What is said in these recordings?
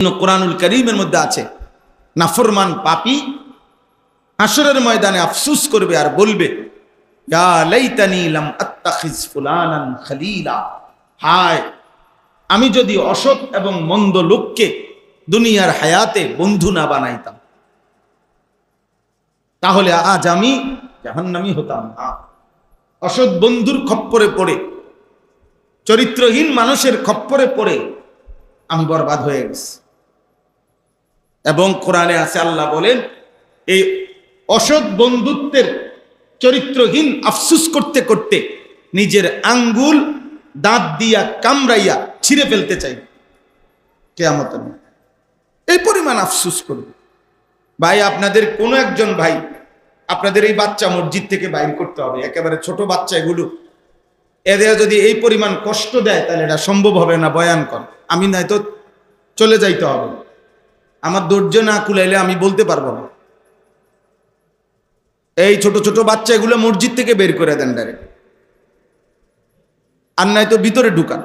কোরআনুল কারীমের মধ্যে আছে, নাফরমান পাপী হাসরের ময়দানে আফসোস করবে আর বলবে, ইয়া লাইতানি লাম আত্তাখিজ ফুলানান খলিলা, হায় আমি যদি অসৎ এবং মন্দ লোককে দুনিয়ার হায়াতে বন্ধু না বানাইতাম, তাহলে আজ আমি জাহান্নামী হতাম না। অসৎ বন্ধুর খপ্পরে পড়ে, চরিত্রহীন মানুষের খপ্পরে পড়ে আমি বরবাদ হয়ে গেছি। এবং কোরআনে আছে, আল্লাহ বলেন এই অসৎ বন্ধুত্বের চরিত্রহীন আফসুস করতে করতে নিজের আঙ্গুল দাঁত দিয়া কামড়াইয়া ছিঁড়ে ফেলতে চাই কিয়ামত। এই পরিমাণ আফসুস করবে। ভাই, আপনাদের কোনো একজন ভাই, আপনাদের এই বাচ্চা মসজিদ থেকে বাইর করতে হবে, একেবারে ছোট বাচ্চা এগুলো, এদের যদি এই পরিমাণ কষ্ট দেয় তাহলে এটা সম্ভব হবে না বয়ান কর। আমি নয়তো চলে যাইতে হবে, আমার ধৈর্য না কুলাইলে আমি বলতে পারবো না। এই ছোট ছোট বাচ্চা এগুলো মসজিদ থেকে বের করে দেন ডাইরেক্ট, আর নয়তো ভিতরে ঢুকান।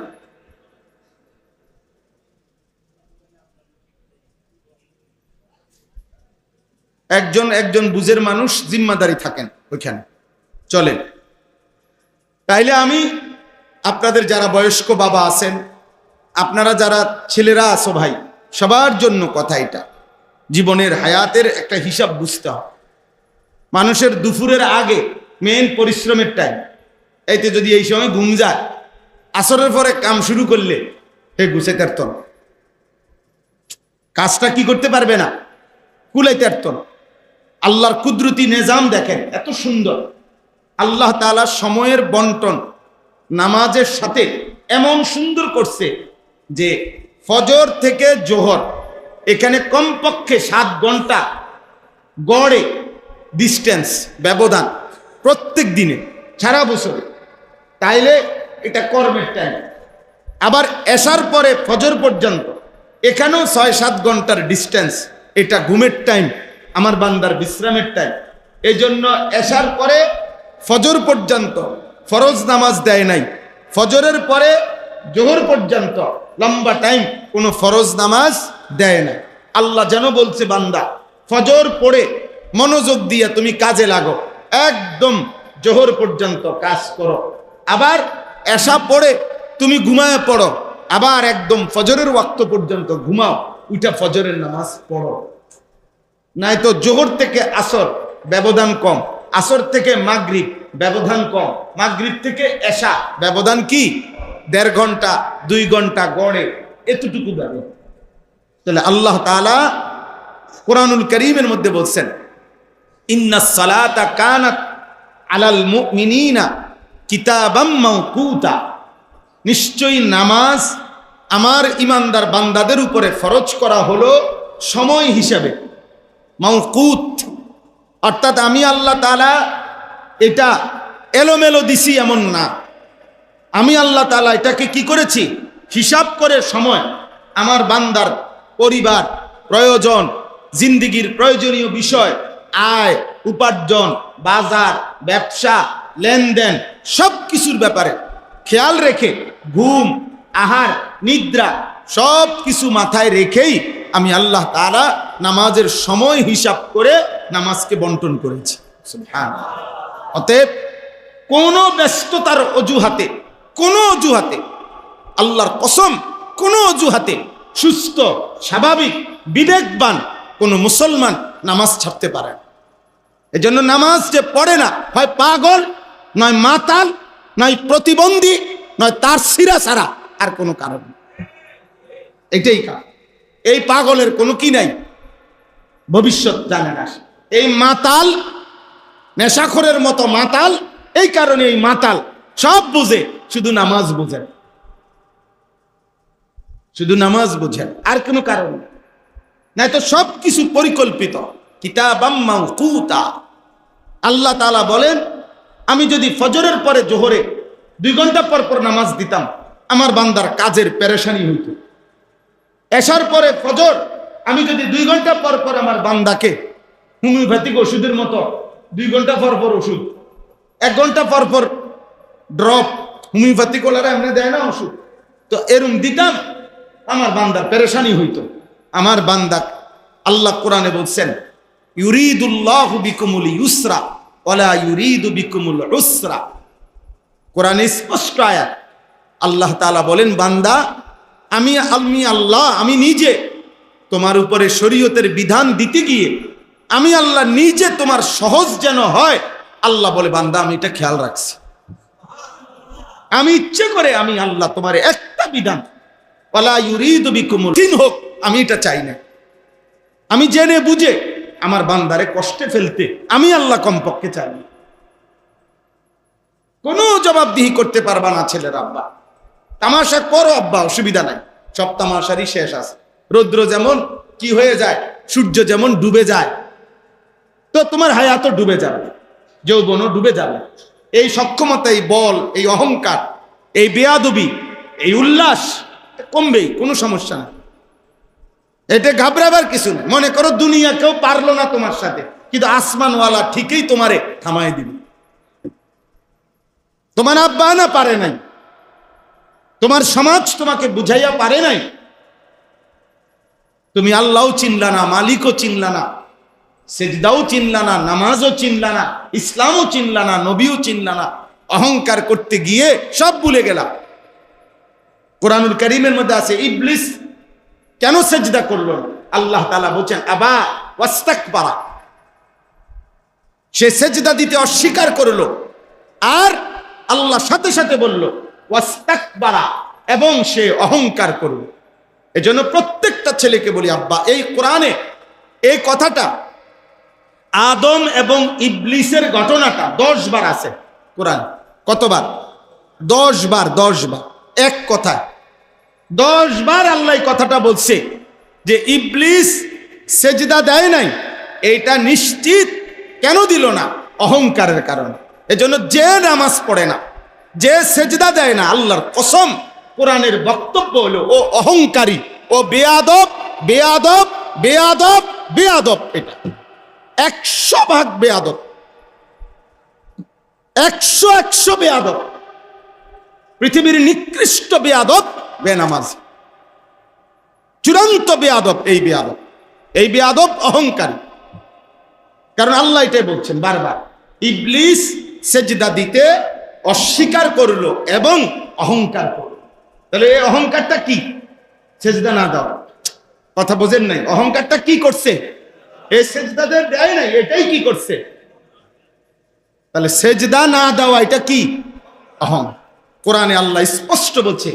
একজন বুঝের মানুষ জিম্মাদারি থাকেন ওইখানে, চলেন। তাইলে আমি আপনাদের যারা বয়স্ক বাবা আছেন, আপনারা যারা ছেলেরা আছো ভাই, সবার জন্য কথা এটা, জীবনের হায়াতের একটা হিসাব বুঝতে হবে। মানুষের দুপুরের আগে মেন পরিশ্রমের টাইম, এইতে যদি এই সময় ঘুম যায়, আসরের পরে কাম শুরু করলে হে গুছাইতে পারত না, কাজটা কি করতে পারবে না, কুলাইতে পারত না। আল্লাহর কুদরতি নিজাম দেখেন, এত সুন্দর। আল্লাহ তাআলা সময়ের বন্টন নামাজের সাথে এমন সুন্দর করছে যে ফজর থেকে জোহর এখানে কমপক্ষে 7 ঘন্টা গড়ে ডিস্টেন্স, ব্যবধান প্রত্যেক দিনে সারা বছরে। তাইলে এটা কর্মের টাইম। আবার এশার পরে ফজর পর্যন্ত এখানেও 6-7 ঘন্টার ডিস্টেন্স, এটা ঘুমের টাইম, আমার বান্দার বিশ্রামের টাইম। এই জন্য এশার পরে ফজর পর্যন্ত ফরজ নামাজ দেয় নাই, ফজরের পরে জোহর পর্যন্ত লম্বা টাইম কোনো ফরজ নামাজ দেয় না। আল্লাহ যেন বলছে, বান্দা ফজর পড়ে মনোযোগ দিয়ে তুমি কাজে লাগো, একদম জোহর পর্যন্ত কাজ করো, আবার এশা পড়ে তুমি ঘুমায় পড়ো, আবার একদম ফজরের ওয়াক্ত পর্যন্ত ঘুমাও, উঠা ফজরের নামাজ পড়ো। নাই তো জোহর থেকে আসর ব্যবধান কম, আসর থেকে মাগরিব ব্যবধান কম, মাগরিব থেকে এশা ব্যবধান কি 1.5 ঘন্টা 2 ঘন্টা গড়ে, এতটুকু ব্যবধান। তাহলে আল্লাহ তাআলা কোরআনুল কারীমের মধ্যে বলছেন, ইন্নাস সালাতা কানাত আলাল মুমিনিনা কিতাবাম মাওকুতা, নিশ্চয়ই নামাজ আমার ইমানদার বান্দাদের উপরে ফরজ করা হলো সময় হিসাবে, মাওকুত। অর্থাৎ আমি আল্লাহ তাআলা এটা এলোমেলো দিছি এমন না, আমি আল্লাহ তাআলা এটাকে কি করেছি, হিসাব করে সময় আমার বান্দার পরিবার, প্রয়োজন, জিন্দিগির প্রয়োজনীয় বিষয়, আয় উপার্জন, বাজার, ব্যবসা, লেনদেন, সব কিছুর ব্যাপারে খেয়াল রেখে ঘুম, আহার, নিদ্রা সব কিছু মাথায় রেখেই আমি আল্লাহ তাআলা নামাজের সময় হিসাব করে নামাজকে বন্টন করেছি। সুবহানাল্লাহ। অতএব কোনো ব্যস্ততার অজুহাতে, কোনো অজুহাতে, আল্লাহর কসম, কোনো অজুহাতে সুস্থ, স্বাভাবিক, বিবেকবান কোন মুসলমান নামাজ ছাড়তে পারে না। এজন্য নামাজ যে পড়ে না, হয় পাগল, নয় মাতাল, নয় প্রতিবন্ধী, নয় তার সিরা ছাড়া আর কোনো কারণ। এটাই কারণ। এই পাগলের কোনো কি নাই, ভবিষ্যৎ জানে না। এই মাতাল, নেশাখোরের মতো মাতাল, এই কারণে এই মাতাল সব বুঝে, শুধু নামাজ বুঝে, শুধু নামাজ বুঝেন, আর কোনো কারণ নাই। তো সব কিছু পরিকল্পিত, কিতাবাম মাওকুতা। আল্লাহ তাআলা বলেন, আমি যদি ফজরের পরে জোহরে 2 ঘন্টা পর পর নামাজ দিতাম, আমার বান্দার কাজের পেরেশানি হইত। এশার পরে ফজর আমি যদি 2 ঘন্টা পর পর আমার বান্দাকে হোমিওপ্যাথিক ওষুধের মতো 2 ঘন্টা পর পর ওষুধ, 1 ঘন্টা পর পর ড্রপ, হোমিওপ্যাথিক ওলারা এমনি দেয় না ওষুধ, তো এরম দিতাম, আমার বান্দার পেরেশানি হইতো, আমার বান্দা, আল্লাহ কোরআনে বলছেন ইউরিদুল্লাহু বিকুমুল ইউসরা ওয়ালা ইউরিদু বিকুমুল উসরা। কোরআনে স্পষ্ট আয়াত, আল্লাহ তাআলা বলেন বান্দা আমি আল্লাহ, আমি নিজে তোমার উপরে শরীয়তের বিধান দিতে গিয়ে আমি আল্লাহ নিজে তোমার সহজ যেন হয়, আল্লাহ বলে বান্দা আমি এটা খেয়াল রাখছি। আমি ইচ্ছে করে আমি আল্লাহ তোমার একটা বিধান ওয়ালা ইউরিদু বিকুমুল কঠিন হোক আমি এটা চাই না। আমি জেনে বুঝে আমার বান্দারে কষ্টে ফেলতে আমি আল্লাহ কমপক্ষে চাই না। কোনো জবাবদিহি করতে পারবা না ছেলের আব্বা, তামাশা করো আব্বা, অসুবিধা নাই, সব তামাশারই শেষ আছে। রৌদ্র যেমন কি হয়ে যায়, সূর্য যেমন ডুবে যায়, তো তোমার হায়াতও ডুবে যাবে, যৌবনও ডুবে যাবে। এই সক্ষমতা, এই বল, এই অহংকার, এই বেয়াদবি, এই উল্লাস কমবেই, কোনো সমস্যা নেই। এটা ঘাবড়াবার কিছু নেই। মনে করো দুনিয়া কেউ পারলো না তোমার সাথে, কিন্তু আসমানওয়ালা ঠিকই তোমারে থামাই দিবে। তোমার আব্বা না পারে নাই, তোমার সমাজ তোমাকে বুঝাইয়া পারে নাই, তুমি আল্লাহও চিনলা না, মালিকও চিনলা না, সেজদাও চিনলা না, নামাজও চিনলা না, ইসলামও চিনলা না, নবীও চিনলা না, অহংকার করতে গিয়ে সব ভুলে গেলা। কোরআনুল কারীমের মধ্যে আছে ইবলিস কেন সেজদা করলো না? আল্লাহ তাআলা বলেন আবা ওয়াস্তাকবারা, সে সেজদা দিতে অস্বীকার করলো। আর আল্লাহ সাথে সাথে বলল ওয়াস্তাকবারা, এবং সে অহংকার করলো। এজন্য প্রত্যেকটা ছেলেকে বলি আব্বা, এই কোরআনে এই কথাটা আদম এবং ইবলিসের ঘটনাটা 10 বার আছে কোরআন। কতবার? 10 বার। 10 বার এক কথায় 10 বার আল্লাহ কথাটা বলছে যে ইবলিস সেজদা দেয় নাই। এইটা নিশ্চিত কেন দিল না? অহংকারের কারণে। এজন্য যে নামাজ পড়ে না, যে সেজদা দেয় না, আল্লাহর কসম কোরআনের বক্তব্য হলো ও অহংকারী, ও বেয়াদব, বেয়াদব, বেয়াদব, বেয়াদব। এটা 100% বেয়াদব, 100 বেয়াদব। পৃথিবীর নিকৃষ্ট বেয়াদব বেনামাজ, চূড়ান্ত বেয়াদব এই বেয়াদব। এই বেয়াদব অহংকারী। কারণ আল্লাহ এটাই বলছেন বারবার, ইবলিস সেজদা দিতে অস্বীকার করলো এবং অহংকার করলো। তাহলে এই অহংকারটা কি? সেজদা না দেওয়া। কথা বোঝেন নাই? অহংকারটা কি করছে? এই সেজদা দেয় নাই, এটাই কি করছে? তাহলে সেজদা না দেওয়া এটা কি? অহং। কোরআনে আল্লাহ স্পষ্ট বলছে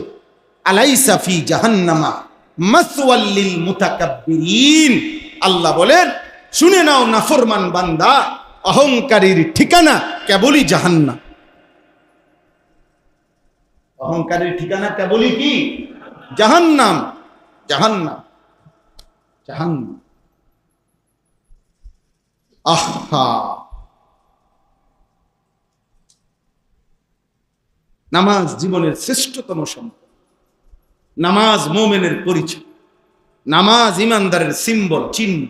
আলাইসা ফি জাহান্নামা মাসওয়াল লিল মুতাকাব্বিরিন। আল্লাহ বলেন শুনে নাও নাফরমান বান্দা, অহংকারীর ঠিকানা কেবলই জাহান্নাম। অহংকারীর ঠিকানা কেবলই কি? জাহান্নাম, জাহান্নাম, জাহান্নাম। আহা, নামাজ জীবনের শ্রেষ্ঠতম সম্পদ। নামাজ মুমিনের পরিচয়, নামাজ ইমানদারের সিম্বল, চিহ্ন।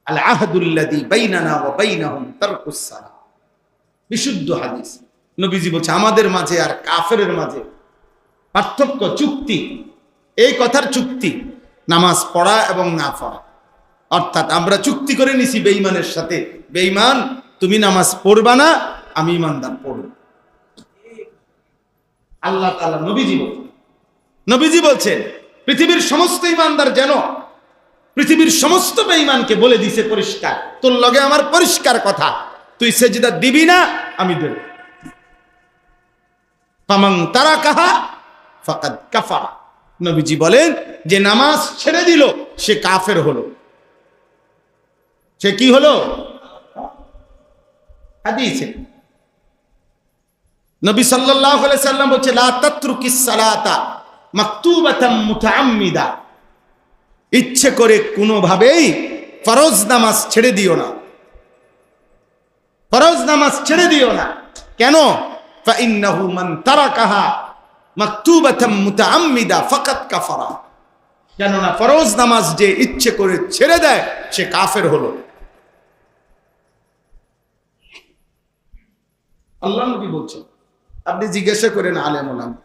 আল আহদুল্লাযী বাইনানা ওয়া বাইনাহুম তারকুস সালাহ। বিশুদ্ধ হাদিস। নবীজি বলছে আমাদের মাঝে আর কাফেরের মাঝে পার্থক্য, চুক্তি। এই কথার চুক্তি নামাজ পড়া এবং না পড়া। অর্থাৎ আমরা চুক্তি করে নিছি বেঈমানের সাথে, বেঈমান তুমি নামাজ পড়বা না, আমি ইমানদার পড়ব। আল্লাহ তাআলা নবীজি বলছেন পৃথিবীর সমস্ত ইমানদার যেন পৃথিবীর সমস্ত বেঈমানকে বলে দিছে পরিষ্কার, তোর লগে আমার পরিষ্কার কথা, তুই সেজদা দিবি না, আমি দেব। ফামান তারাকাহা ফাকাদ কাফারা। নবীজি বলেন যে নামাজ ছেড়ে দিল সে কাফের হলো। সে কি হলো? হাদিসে নবী সাল্লাল্লাহু আলাইহি সাল্লাম বলেছে লা তাতরুকিস সালাতা মাকতুবাতাম মুতাআম্মিদা। ইচ্ছে করে কোনোভাবেই ফরজ নামাজ ছেড়ে দিও না, ফরজ নামাজ ছেড়ে দিও না। কেন? ফাইন্নাহু মান তারাকাহা মাকতুবাতাম মুতাআম্মিদা ফাকাদ কাফারা। কেননা ফরজ নামাজ যে ইচ্ছে করে ছেড়ে দেয় সে কাফের হলো। আল্লাহ নবী বলছেন, আপনি জিজ্ঞাসা করেন আলেম ওলামা।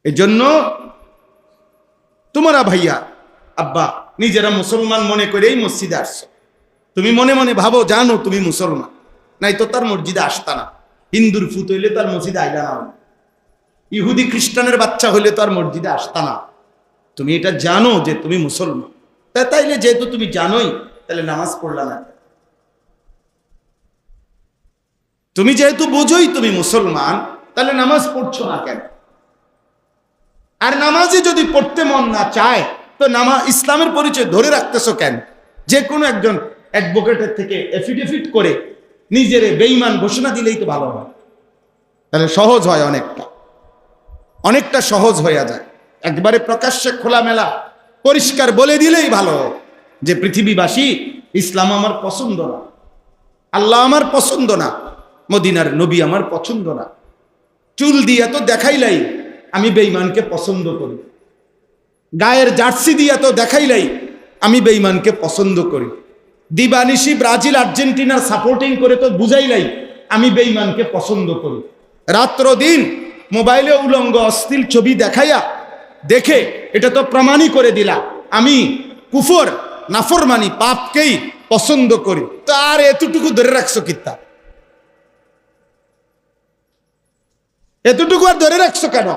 এই জন্য তোমরা ভাইয়া আব্বা নিজেরা মুসলমান মনে করেই মসজিদে আসছো। তুমি মনে মনে ভাবো জানো তুমি মুসলমান, নাই তো তার মসজিদে আসতা না। হিন্দুর ফুত হইলে তার মসজিদে আইলা না, ইহুদি খ্রিস্টানের বাচ্চা হইলে তো আর মসজিদে আসতা না। তুমি এটা জানো যে তুমি মুসলমান, তাইলে যেহেতু তুমি জানোই, তাহলে নামাজ পড়লা না। তুমি যেহেতু বোঝোই তুমি মুসলমান, তাহলে নামাজ পড়ছো না কেন? আর নামাজে যদি পড়তে মন না চায়, তো ইসলামের পরিচয় ধরে রাখতেছো কেন? যে কোনো একজন অ্যাডভোকেটের থেকে এফিডেভিট করে নিজের বেঈমান ঘোষণা দিলেই তো ভালো হয়। তাহলে সহজ হয়, অনেকটা সহজ হয়ে যায়। একবারে প্রকাশ্যে খোলামেলা পরিষ্কার বলে দিলেই ভালো যে পৃথিবীবাসী, ইসলাম আমার পছন্দ না, আল্লাহ আমার পছন্দ না, মদিনার নবী আমার পছন্দ না। চুল দিয়া তো দেখাইলাই আমি বেঈমানকে পছন্দ করি, গায়ের জার্সি দিয়া তো দেখাইলাই আমি বেঈমানকে পছন্দ করি, দিবানিশি ব্রাজিল আর্জেন্টিনার সাপোর্টিং করে তো বুঝাইলাই আমি বেঈমানকে পছন্দ করি। রাত্র দিন মোবাইলে উলঙ্গ অশ্লীল ছবি দেখাইয়া দেখে এটা তো প্রমাণই করে দিলা আমি কুফর নাফরমানি পাপকেই পছন্দ করি। তো আর এতটুকু ধরে রাখছো কিত্তা? এতটুকু আর ধরে রাখছো কেন?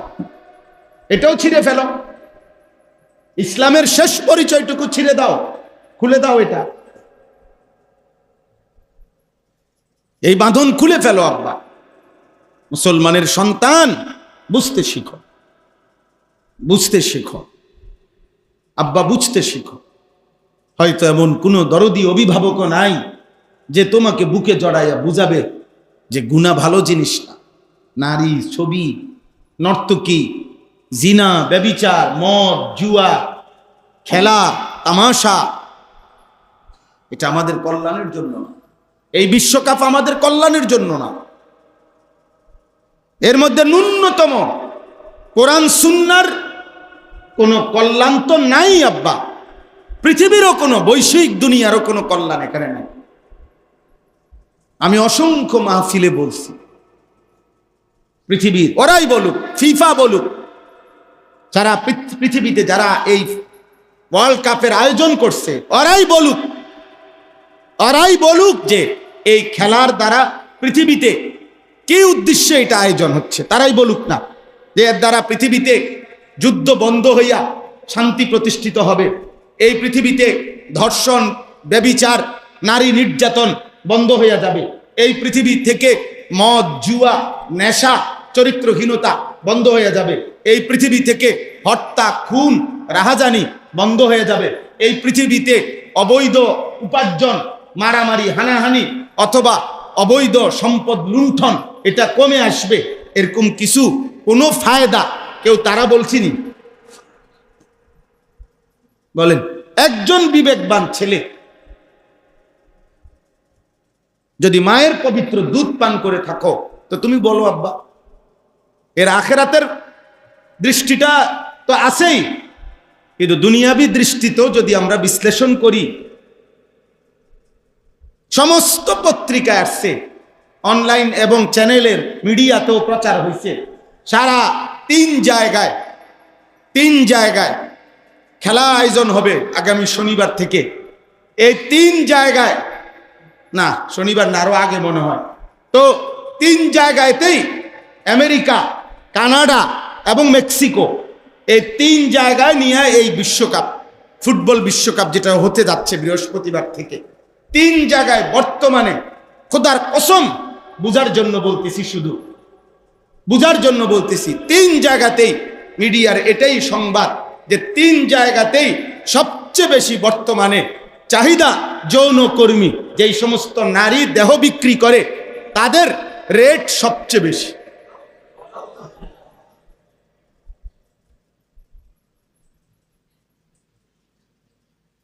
এটাও ছিঁড়ে ফেলো, ইসলামের শেষ পরিচয়টুকু ছিঁড়ে দাও, খুলে দাও। এটা এই বাঁধন খুলে ফেলো। আব্বা মুসলমানের সন্তান, বুঝতে শিখো, বুঝতে শিখো আব্বা, বুঝতে শিখো। হয়তো এমন কোনো দরদি অভিভাবক নাই যে তোমাকে বুকে জড়াইয়া বুঝাবে যে গুনাহ ভালো জিনিস না। নারী, ছবি, নর্তকী, জিনা, ব্যভিচার, মদ, জুয়া, খেলা, তামাশা, এটা আমাদের কল্যাণের জন্য না। এই বিশ্বকাপ আমাদের কল্যাণের জন্য না। এর মধ্যে ন্যূনতম কোরআন সুন্নাহর কোনো কল্যাণ তো নাই আব্বা। পৃথিবীরও কোনো বৈশ্বিক দুনিয়ারও কোনো কল্যাণ এখানে নেই। আমি অসংখ্য মাহফিলে বলছি, পৃথিবীর ওরাই বলুক, ফিফা বলুক, যারা পৃথিবীতে যারা এই ওয়ার্ল্ড কাপের আয়োজন করছে, ওরাই বলুক যে এই খেলার দ্বারা পৃথিবীতে কি উদ্দেশ্যে এটা আয়োজন হচ্ছে। তারাই বলুক না যে এর দ্বারা পৃথিবীতে যুদ্ধ বন্ধ হইয়া শান্তি প্রতিষ্ঠিত হবে, এই পৃথিবীতে ধর্ষণ, ব্যভিচার, নারী নির্যাতন বন্ধ হইয়া যাবে, এই পৃথিবী থেকে মদ, জুয়া, নেশা, চরিত্রহীনতা বন্ধ হয়ে যাবে, এই পৃথিবী থেকে হত্যা, খুন, রাহাজানি বন্ধ হয়ে যাবে, এই পৃথিবীতে অবৈধ উপার্জন, মারামারি, হানাহানি অথবা অবৈধ সম্পদ লুণ্ঠন এটা কমে আসবে, এরকম কিছু কোনো ফায়দা কেউ তারা বলছিনি? বলেন, একজন বিবেকবান ছেলে যদি মায়ের পবিত্র দুধ পান করে থাকো, তো তুমি বলো আব্বা, এর আখেরাতের দৃষ্টিটা তো আছেই, কিন্তু দুনিয়াবী দৃষ্টিতেও যদি আমরা বিশ্লেষণ করি, সমস্ত পত্রিকায় আসছে, অনলাইন এবং চ্যানেলের মিডিয়াতেও প্রচার হয়েছে, সারা তিন জায়গায় খেলা আয়োজন হবে আগামী শনিবার থেকে। এই তিন জায়গায়, না শনিবার না, আরো আগে মনে হয়, তো তিন জায়গাতেই আমেরিকা, কানাডা এবং মেক্সিকো, এই তিন জায়গায় নিয়ে এই বিশ্বকাপ, ফুটবল বিশ্বকাপ যেটা হতে যাচ্ছে বৃহস্পতিবার থেকে, তিন জায়গায় বর্তমানে, খোদার কসম বুঝার জন্য বলতেছি, শুধু বুঝার জন্য বলতেছি, তিন জায়গাতেই মিডিয়ার এটাই সংবাদ যে তিন জায়গাতেই সবচেয়ে বেশি বর্তমানে চাহিদা যৌনকর্মী, যেই সমস্ত নারী দেহ বিক্রি করে তাদের রেট সবচেয়ে বেশি।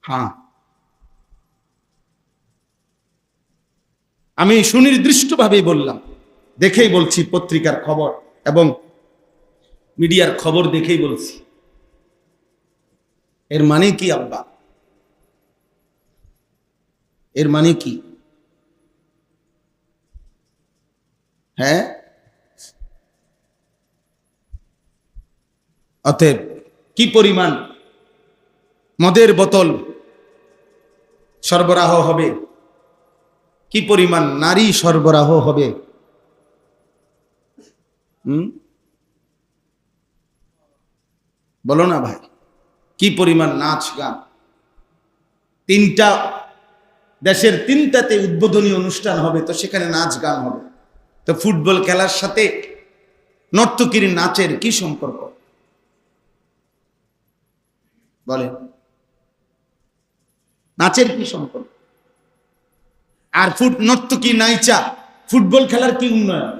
হ্যাঁ, আমি সুনির্দিষ্টভাবেই বললাম, দেখেই বলছি, পত্রিকার খবর এবং মিডিয়ার খবর দেখেই বলছি। এর মানে কি আব্বা? এর মানে কি? হ্যাঁ, অতএব কি পরিমাণ মদের বোতল সরবরাহ হবে, কি পরিমাণ নারী সরবরাহ হবে। বলো না ভাই, কি পরিমাণ নাচ গান। দেশের তিনটাতে উদ্বোধনী অনুষ্ঠান হবে, তো সেখানে নাচ গান হবে। তো ফুটবল খেলার সাথে নর্তকীর নাচের কি সম্পর্ক বলে? নাচের কি সম্পর্ক? আর নর্তকী নাইচা ফুটবল খেলার কি উন্নয়ন?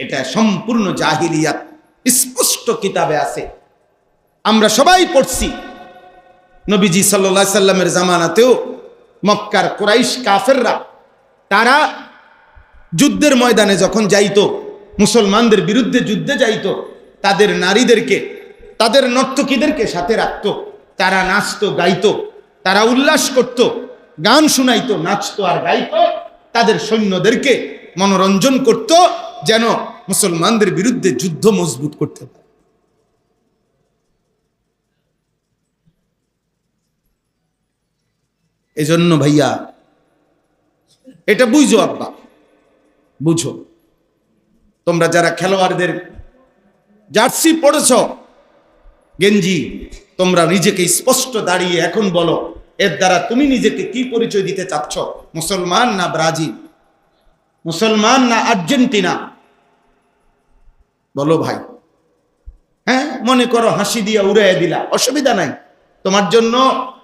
এটা সম্পূর্ণ জাহিলিয়াত, স্পষ্ট কিতাবে আছে, আমরা সবাই পড়ছি। নবীজি সাল্লাল্লাহু আলাইহি সাল্লামের জামানাতেও মক্কার কুরাইশ কাফেররা তারা যুদ্ধের ময়দানে যখন যাইতো, মুসলমানদের বিরুদ্ধে যুদ্ধে যাইতো, তাদের নারীদেরকে, তাদের নর্তকীদেরকে সাথে রাখতো। তারা নাচতো, গাইতো, তারা উল্লাস করত, গান শুনাইতো, নাচতো আর গাইতো, তাদের সৈন্যদেরকে মনোরঞ্জন করত, যেন মুসলমানদের বিরুদ্ধে যুদ্ধ মজবুত করতে পারে। এজন্য ভাইয়া এটা বুঝো, আব্বা বুঝো, তোমরা যারা খেলোয়াড়দের জার্সি পড়েছ, গেঞ্জি, তোমরা নিজেকে স্পষ্ট দাঁড়িয়ে এখন বলো, এর দ্বারা তুমি নিজেকে কি পরিচয় দিতে চাচ্ছ? মুসলমান না ব্রাজিল? মুসলমান না আর্জেন্টিনা? বলো ভাই। হ্যাঁ, মনে করো হাসি দিয়া উড়াইয়া দিলা, অসুবিধা নাই, তোমার জন্য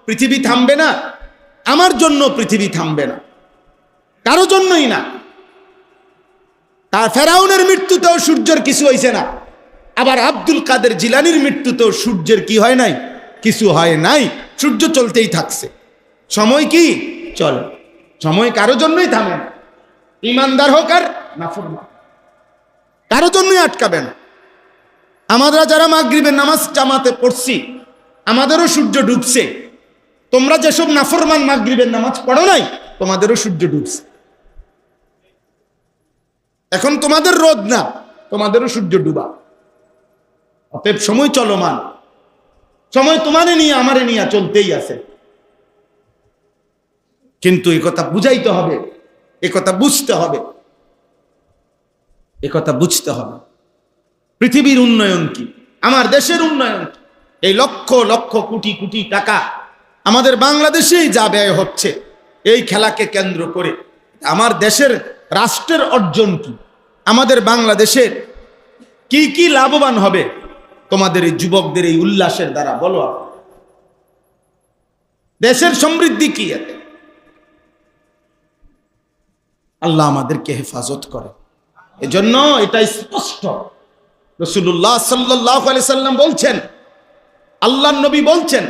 পৃথিবী থামবে না, আমার জন্য পৃথিবী থামবে না, কারো জন্যই না। তার ফেরাউনের মৃত্যুতেও সূর্যের কিছু হয়েছে না, আবার আব্দুল কাদের জিলানির মৃত্যুতেও সূর্যের কি হয় নাই? কিছু হয় নাই, সূর্য চলতেই থাকছে। সময় কি চলে, সময় কারো জন্যই থামে না, ইমানদার হোক আর নাফরমান, কারো জন্যই আটকাবে না। আমরা যারা মাগরিবের নামাজ জামাতে পড়ছি, আমাদেরও সূর্য ডুবছে। তোমরা যেসব নাফরমান মাগরিবের নামাজ পড়ো নাই, তোমাদেরও সূর্য ডুবছে। এখন তোমাদের রোদ না, তোমাদেরও সূর্য ডুবা। অতএব সময় চলমান, সময় তোমারে নিয়ে আমারে নিয়ে চলতেই আছে। কিন্তু একথা বুঝাইতে হবে, একথা বুঝতে হবে, একথা বুঝতে হবে। পৃথিবীর উন্নয়ন কি, আমার দেশের উন্নয়ন কি? এই লক্ষ লক্ষ কোটি কোটি টাকা আমাদের বাংলাদেশেই যা ব্যয় হচ্ছে এই খেলাকে কেন্দ্র করে, আমার দেশের রাষ্ট্রের অর্জন কি? আমাদের বাংলাদেশের কি কি লাভবান হবে তোমাদের এই যুবকদের এই উল্লাসের দ্বারা? বলো, দেশের সমৃদ্ধি কি? এতে আল্লাহ আমাদেরকে হেফাজত করে। এজন্য এটা স্পষ্ট, রাসূলুল্লাহ সাল্লাল্লাহু আলাইহি সাল্লাম বলছেন, আল্লাহর নবী বলছেন,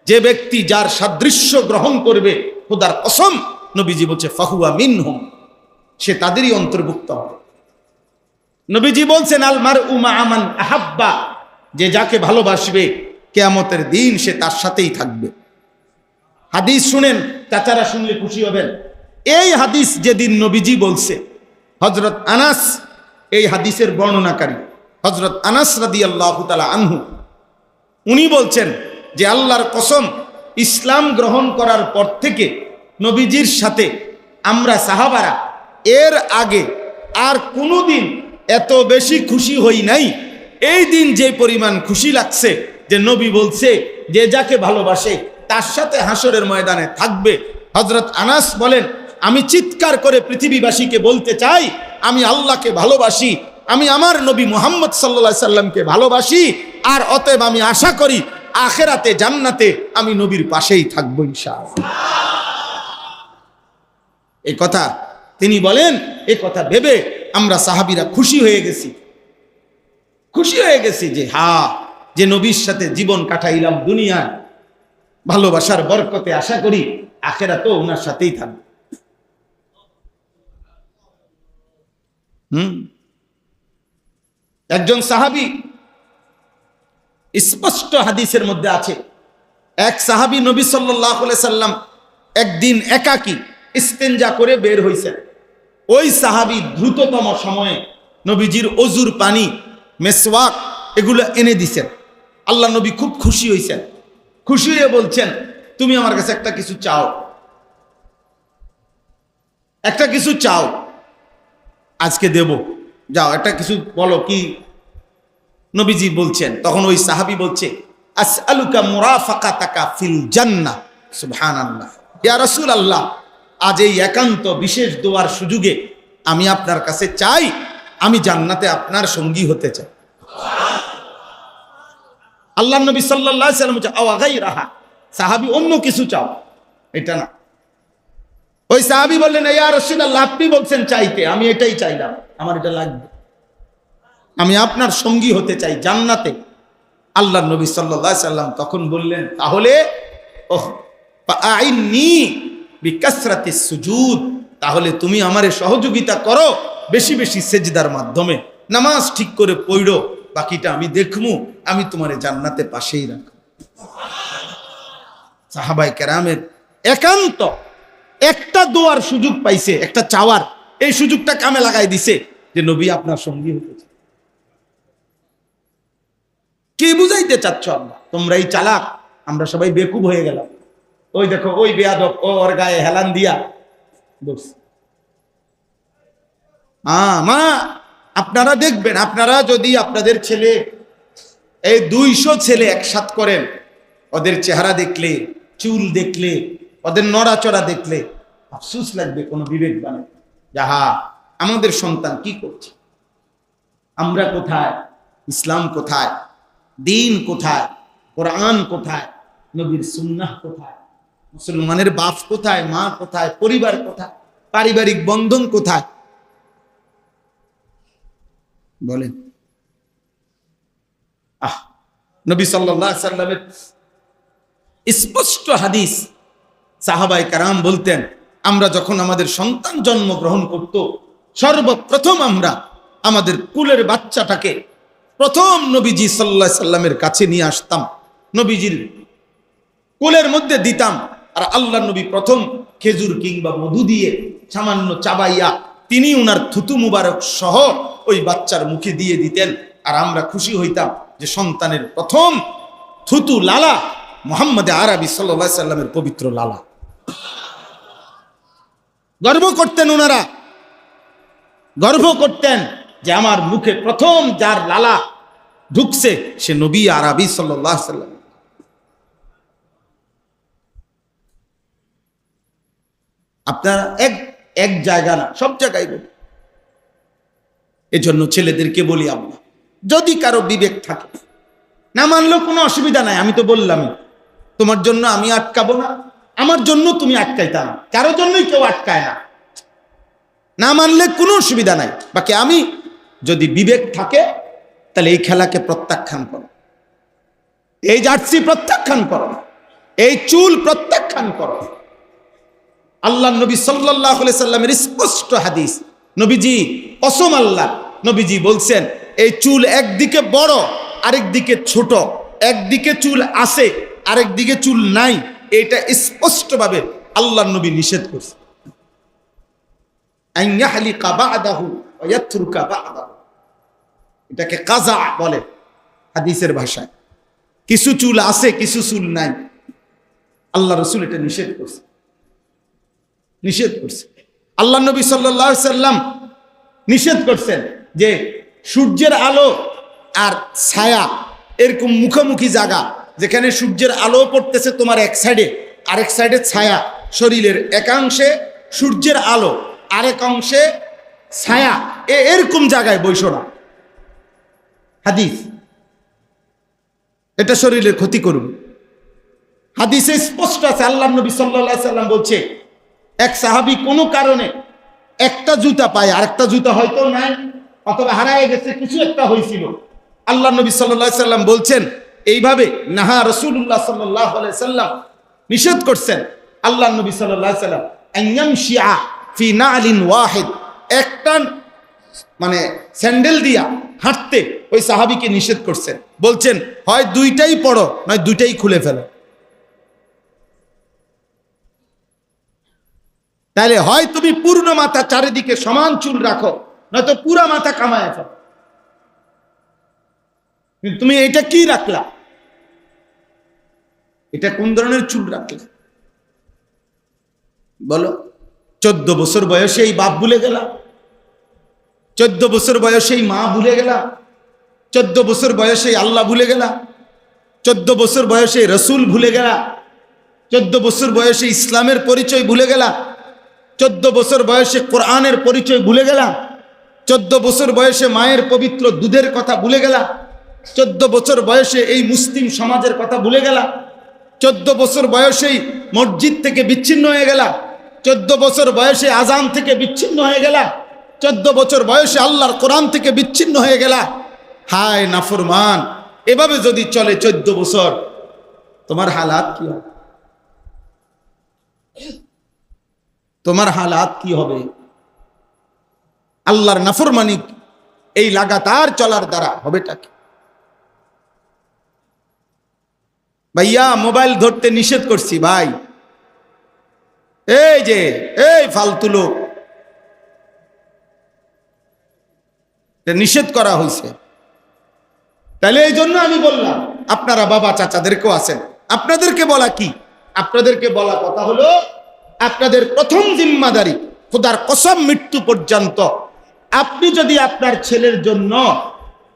যে ব্যক্তি যার সাদৃশ্য গ্রহণ করবে, খোদার কসম নবীজি বলছে, ফাহুয়া মিনহুম, সে তাদেরই অন্তর্ভুক্ত হবে। নবীজি বলছেন, আল মারউ মা মান আহাব্বা, যে যাকে ভালোবাসবে কিয়ামতের দিন সে তার সাথেই থাকবে। হাদিস শুনেন, চাচারা শুনলে খুশি হবেন। এই হাদিস যেদিন নবীজি বলছে, হযরত আনাস এই হাদিসের বর্ণনাকারী, হযরত আনাস রাদিয়াল্লাহু তাআলা আনহু, উনি বলছেন যে আল্লাহর কসম, ইসলাম গ্রহণ করার পর থেকে নবীজির সাথে আমরা সাহাবারা এর আগে আর কোনোদিন এত বেশি খুশি হই নাই। এই দিন যে পরিমাণ খুশি লাগছে যে নবী বলছে যে যাকে ভালোবাসে তার সাথে হাসরের ময়দানে থাকবে। হযরত আনাস বলেন, আমি চিৎকার করে পৃথিবীবাসীকে বলতে চাই, আমি আল্লাহকে ভালোবাসি, আমি আমার নবী মুহাম্মদ সাল্লাল্লাহু আলাইহি সাল্লামকে ভালোবাসি, আর অতএব আমি আশা করি আখিরাতে জান্নাতে আমি নবীর পাশেই থাকবো ইনশাআল্লাহ। এই কথা তিনি বলেন, এই কথা ভেবে আমরা সাহাবীরা খুশি হয়ে গেছি, খুশি হয়ে গেছি যে হ্যাঁ, যে নবীর সাথে জীবন কাটাইলাম দুনিয়ায়, ভালোবাসার বরকতে আশা করি আখিরাতেও ওনার সাথেই থাকবো। একজন সাহাবী, স্পষ্ট হাদিসের মধ্যে আছে, এক সাহাবী নবী সাল্লাল্লাহু আলাইহি সাল্লাম একদিন একাকী ইস্তেঞ্জা করে বের হইছেন। ওই সাহাবী দ্রুততম সময়ে নবীজির অজুর পানি, মেসওয়াক এগুলো এনে দিছেন। আল্লাহ নবী খুব খুশি হয়েছেন, খুশি হয়ে বলছেন, তুমি আমার কাছে একটা কিছু চাও, একটা কিছু চাও, আজকে দেব, যাও একটা কিছু বলো কি। নবীজি বলছেন, তখন ওই সাহাবী বলছে, আসআলুকা মুরাফাকাতাকা ফিল জান্নাহ। সুবহানাল্লাহ, ইয়া রাসূলুল্লাহ, আজ এই একান্ত বিশেষ দোয়ার সুযোগে আমি আপনার কাছে চাই, আমি জান্নাতে আপনার সঙ্গী হতে চাই। আল্লাহ নবী সাল্লাল্লাহু আলাইহি ওয়াসাল্লাম বলছে, আওয়া গায়রাহা, সাহাবী অন্য কিছু চাও, এটা না। ওই সাহাবী বললেন, ইয়া রাসূলুল্লাহ, আপনি বলছেন চাইতে, আমি এটাই চাইলাম, আমার এটা লাগবে, আমি আপনার সঙ্গী হতে চাই জান্নাতে। আল্লাহ নবী সাল্লাল্লাহু আলাইহি ওয়াসাল্লাম তখন বললেন, তাহলে ওহ ফাআইন্নী বিকাসরাতিস সুজুদ, তাহলে তুমি আমারে সহযোগিতা করো বেশি বেশি সেজদার মাধ্যমে, নামাজ ঠিক করে পড়ো, বাকিটা আমি দেখমু, আমি তোমারে জান্নাতে পাশেই রাখব। সাহাবায়ে কেরামের একান্ত একটা দোয়ার সুযোগ পাইছে, একটা চাওয়ার, এই সুযোগটা কামে লাগাই দিছে যে নবী আপনার সঙ্গী হতে চায়। কি বুঝাইতে চাচ্ছ আল্লাহ? তোমরাই চালাক, আমরা সবাই বেকুব হয়ে গেলাম। ওই দেখো ওই বেয়াদব, ওর গায়ে হেলান দিয়া বসছে। মা, আপনারা দেখবেন, আপনারা যদি আপনাদের ছেলে, এই 200 ছেলে একসাথ করেন, ওদের চেহারা দেখলে, চুল দেখলে, ওদের নড়াচড়া দেখলে আফসোস লাগবে কোনো বিবেক বানে, যাহা আমাদের সন্তান কি করছে, আমরা কোথায়, ইসলাম কোথায়, দিন কোথায়, কোরআন কোথায়, নবীর সুন্নাহ কোথায়, মুসলমানের বাপ কোথায়, মা কোথায়, পরিবার কোথায়, পারিবারিক বন্ধন কোথায়, বলেন। নবী সাল্লাল্লাহু আলাইহি সাল্লামের স্পষ্ট হাদিস, সাহাবায়ে কেরাম বলতেন, আমরা যখন আমাদের সন্তান জন্মগ্রহণ করত, সর্বপ্রথম আমরা আমাদের কুলের বাচ্চাটাকে প্রথম নবীজি সাল্লাল্লাহু আলাইহি সাল্লামের কাছে নিয়ে আসতাম, নবীজির কোলের মধ্যে দিতাম, আর আল্লাহ নবী প্রথম খেজুর কিংবা মধু দিয়ে সামান্য চাবাইয়া তিনি উনার থুতু মুবারক সহ ওই বাচ্চার মুখে দিয়ে দিতেন, আর আমরা খুশি হইতাম যে সন্তানের প্রথম থুতু লালা মুহাম্মদ আরবি সাল্লাল্লাহু আলাইহি সাল্লামের পবিত্র লালা। গর্ব করতেন ওনারা, গর্ব করতেন যে আমার মুখে প্রথম যার লালা ঢুকছে সে নবী আরবি সাল্লাল্লাহু আলাইহি সাল্লাম। আপনারা এক জায়গা না, সব জায়গায় বলি। এজন্য ছেলেদেরকে বলি, আমরা যদি কারো বিবেক থাকে, না মানলেও কোনো অসুবিধা নাই, আমি তো বললাম তোমার জন্য আমি আটকাবো না, আমার জন্য তুমি আটকাইতা না, কারোর জন্যই কেউ আটকায় না, না মানলে কোনো অসুবিধা নাই। বাকি আমি যদি বিবেক থাকে তাহলে এই খেলাকে প্রত্যাখ্যান করো, এই জার্সি প্রত্যাখ্যান করো, এই চুল প্রত্যাখ্যান করো। আল্লাহ নবী সাল্লাল্লাহু আলাইহি সাল্লামের স্পষ্ট হাদিস, নবীজি কসম আল্লাহ, নবীজি বলছেন এই চুল একদিকে বড় আরেক দিকে ছোট, একদিকে চুল আছে আরেক দিকে চুল নাই, এটা স্পষ্টভাবে আল্লাহ নবী নিষেধ করছে। আন ইয়াহলিকা বা'দাহু ওয়া ইয়াতরুকা বা'দাহু, এটাকে কাজা বলে হাদিসের ভাষায়। কিছু চুল আছে কিছু চুল নাই, আল্লাহ রাসূল এটা নিষেধ করছে, নিষেধ করছে। আল্লাহ নবী সাল্লাল্লাহু আলাইহি সাল্লাম নিষেধ করছেন যে সূর্যের আলো আর ছায়া এরকম মুখোমুখি জায়গা, যেখানে সূর্যের আলো পড়তেছে তোমার এক সাইডে, আরেক সাইডে ছায়া, শরীরের একাংশে সূর্যের আলো আরেক অংশে ছায়া, এরকম জায়গায় বসো না। হাদিস, এটা শরীরের ক্ষতি করবে। হাদিসে স্পষ্ট আছে, আল্লাহ নবী সাল্লাল্লাহু আলাইহি সাল্লাম বলছে, এক সাহাবী কোনো কারণে একটা জুতা পায়, আরেকটা জুতা হয়তো নাই অথবা হারায় গেছে, কিছু একটা হয়েছিল, আল্লাহ নবী সাল্লাল্লাহু আলাইহি সাল্লাম বলছেন এইভাবে, নাহা রাসূলুল্লাহ সাল্লাল্লাহু আলাইহি সাল্লাম নিষেধ করছেন, আল্লাহ নবী সাল্লাল্লাহু আলাইহি সাল্লাম আইয়ামশিআ ফি নালিন ওয়াহিদ, একটা মানে স্যান্ডেল দিয়া হাঁটতে ওই সাহাবীকে নিষেধ করছেন, বলছেন হয় দুইটাই পড়ো নয় দুইটাই খুলে ফেলো। তাহলে হয় তুমি পূর্ণ মাথা চারিদিকে সমান চুল রাখো, নয়তো পুরা মাথা কামায় ফেলো। তুমি এটা কি রাখলা? এটা কোন ধরনের চুল রাখলে? বলো। 14 বছর বয়সে এই বাপ ভুলে গেলা, 14 বছর বয়সে এই মা ভুলে গেলা, 14 বছর বয়সে আল্লাহ ভুলে গেলা, 14 বছর বয়সে রসুল ভুলে গেলা, 14 বছর বয়সে ইসলামের পরিচয় ভুলে গেলা, 14 বছর বয়সে কোরআনের পরিচয় ভুলে গেলা, 14 বছর বয়সে মায়ের পবিত্র দুধের কথা ভুলে গেলা, 14 বছর বয়সে এই মুসলিম সমাজের কথা ভুলে গেলা, 14 বছর বয়সেই মসজিদ থেকে বিচ্ছিন্ন হয়ে গেলা, 14 বছর বয়সে আজান থেকে বিচ্ছিন্ন হয়ে গেলা, 14 বছর বয়সে আল্লাহর কোরআন থেকে বিচ্ছিন্ন হয়ে গেলা। হায় নাফরমান, এভাবে যদি চলে 14 বছর, তোমার হালাত কি হবে? তোমার হালাত কি হবে? আল্লাহর নাফরমানি এই লাগাতার চলার দ্বারা হবেটা কি? ভাইয়া মোবাইল ধরতে নিষেধ করছি ভাই, এই ফালতু লোক, নিষেধ করা হয়েছে। তাহলে এই জন্য আমি বললাম, আপনারা বাবা চাচাদেরকেও আছেন, আপনাদেরকে বলা কি? আপনাদেরকে বলা কথা হলো, আপনাদের প্রথম জিম্মাদারি, খোদার কসম মৃত্যু পর্যন্ত আপনি যদি আপনার ছেলের জন্য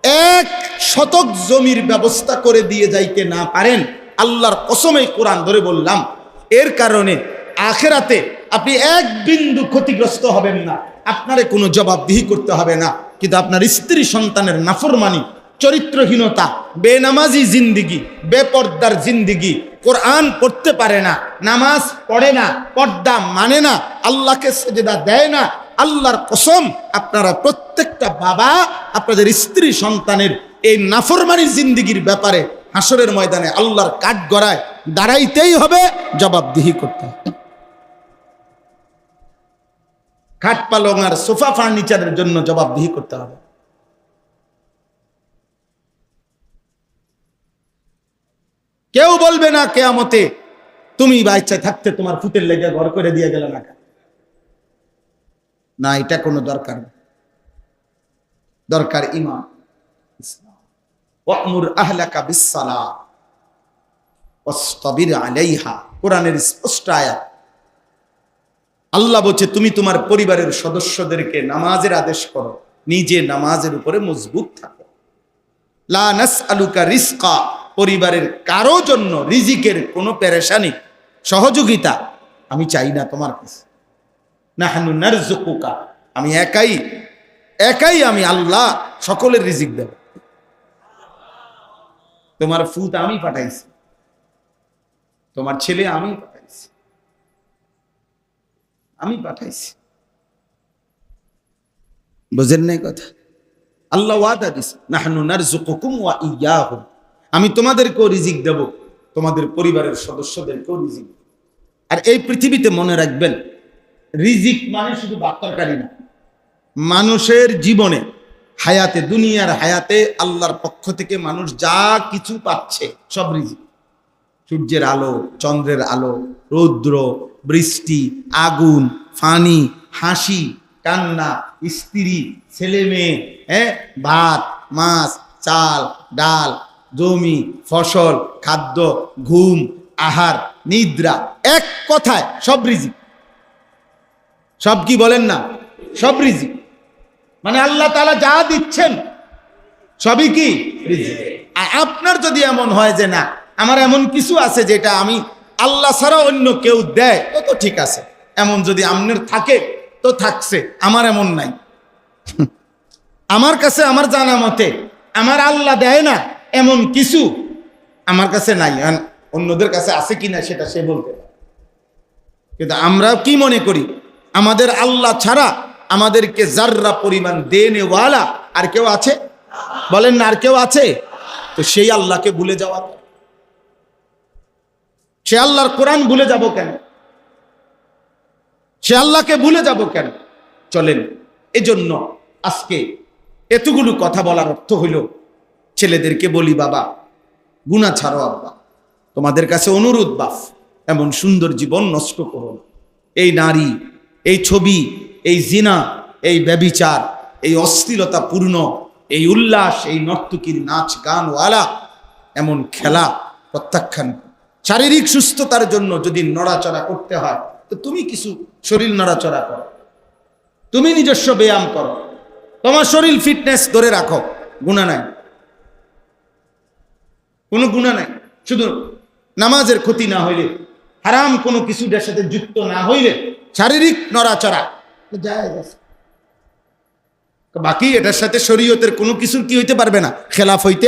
1 শতক জমির ব্যবস্থা করে দিয়ে যাইতে না পারেন, আল্লাহর কসমেই কোরআন ধরে বললাম, এর কারণে আখেরাতে আপনি 1 বিন্দু ক্ষতিগ্রস্ত হবেন না, আপনারে কোনো জবাবদিহি করতে হবে না। কিন্তু আপনার স্ত্রী সন্তানের নাফরমানি, চরিত্রহীনতা, বেনামাজি জিন্দিগি, বেপর্দার জিন্দিগি, কোরআন পড়তে পারে না, নামাজ পড়ে না, পর্দা মানে না, আল্লাহকে সেজদা দেয় না, আল্লাহর কসম আপনারা প্রত্যেকটা বাবা আপনাদের স্ত্রী সন্তানের এই নাফরমানি জিন্দিগির ব্যাপারে হাসরের ময়দানে আল্লাহর কাঠগড়ায় দাঁড়াইতেই হবে, জবাবদিহি করতে হবে। খাট পালং আর সোফা ফার্নিচারের জন্য জবাবদিহি করতে হবে। কেউ বলবে না কিয়ামতে, তুমি বাচ্চা থাকতে তোমার ফুতের লেগে ঘর করে দিয়ে গেল না। না, এটা কোনো দরকার নেই। দরকার ঈমান। ওয়া'মুর আহলাকা বিস-সালাহ ওয়াসতাবির আলাইহা, কোরআনের স্পষ্ট আয়াত। আল্লাহ বলছে, তুমি তোমার পরিবারের সদস্যদেরকে নামাজের আদেশ করো, নিজে নামাজের উপরে মজবুত থাকো। লা নাসআলুকা রিজকা, পরিবারের কারো জন্য রিজিকের কোনো পেরেশানি, সহযোগিতা আমি চাই না তোমার কাছে। নাহনু নারযুকুকা, আমি একাই আমি আল্লাহ সকলের রিজিক দেব। তোমার ফুত আমি পাঠাইছি, তোমার ছেলে আমি পাঠাইছি। বুঝেন নাই কথা? আল্লাহ ওয়াদা দিছে, নাহনু নারযুকুকুম ওয়া ইয়্যাহুম, আমি তোমাদেরকেও রিজিক দেব, তোমাদের পরিবারের সদস্যদেরকেও রিজিক দেব। আর এই পৃথিবীতে মনে রাখবেন, রিজিক মানে শুধু ভাত তরকারি না। মানুষের জীবনে, হায়াতে, দুনিয়ার হায়াতে আল্লাহর পক্ষ থেকে মানুষ যা কিছু পাচ্ছে সব রিজিক। সূর্যের আলো, চন্দ্রের আলো, রৌদ্র, বৃষ্টি, আগুন, ফানি, হাসি, কান্না, স্ত্রী, ছেলে মেয়ে, ভাত, মাছ, চাল, ডাল, জমি, ফসল, খাদ্য, ঘুম, আহার, নিদ্রা, এক কথায় সব রিজিক। সব কি বলেন না? সব রিজিক। মানে আল্লাহ তাআলা যা দিচ্ছেন সবই কি রিজিক। আর আপনার যদি এমন হয় যে না, আমার এমন কিছু আছে যেটা আমি আল্লাহ ছাড়া অন্য কেউ দেয়, তো ঠিক আছে, এমন যদি আপনার থাকে তো থাকছে, আমার এমন নাই। আমার কাছে আমার জানা মতে আমার আল্লাহ দেয় না এমন কিছু আমার কাছে নাই। অন্যদের কাছে আছে কিনা সেটা সে বলতে পারে। কিন্তু আমরা কি মনে করি, আমাদের আল্লাহ ছাড়া আমাদেরকে জাররা পরিমাণ দেনেওয়ালা আর কেউ আছে? বলেন না, আর কেউ আছে? তো সেই আল্লাহকে ভুলে যাওয়া, সে আল্লাহর কোরআন ভুলে যাব কেন? সে আল্লাহকে ভুলে যাব কেন? চলেন, এজন্য আজকে এতগুলো কথা বলার অর্থ হইল, ছেলেদেরকে বলি, বাবা গুনাহ ছাড়ো, আব্বা তোমাদের কাছে অনুরোধ, বাপ এমন সুন্দর জীবন নষ্ট করো না। এই নারী, এই ছবি, এই জিনা, এই ব্যভিচার, এই অশ্লীলতা পূর্ণ, এই উল্লাস, এই নর্তকীর নাচ গানওয়ালা এমন খেলা প্রত্যাখ্যান। শারীরিক সুস্থতার জন্য যদি নড়াচড়া করতে হয় তো তুমি কিছু শরীর নড়াচড়া করো, তুমি নিজস্ব ব্যায়াম করো, তোমার শরীর ফিটনেস ধরে রাখো, গুনাহ নাই, কোনো গুনাহ নাই। শুধু নামাজের ক্ষতি না হইলে, হারাম কোনো কিছুটার সাথে যুক্ত না হইলে শারীরিক নড়াচড়া জায়েজ আছে। বাকি এটার সাথে শরীয়তের কোনো কিছু কি হইতে পারবে না, খেলাফ হইতে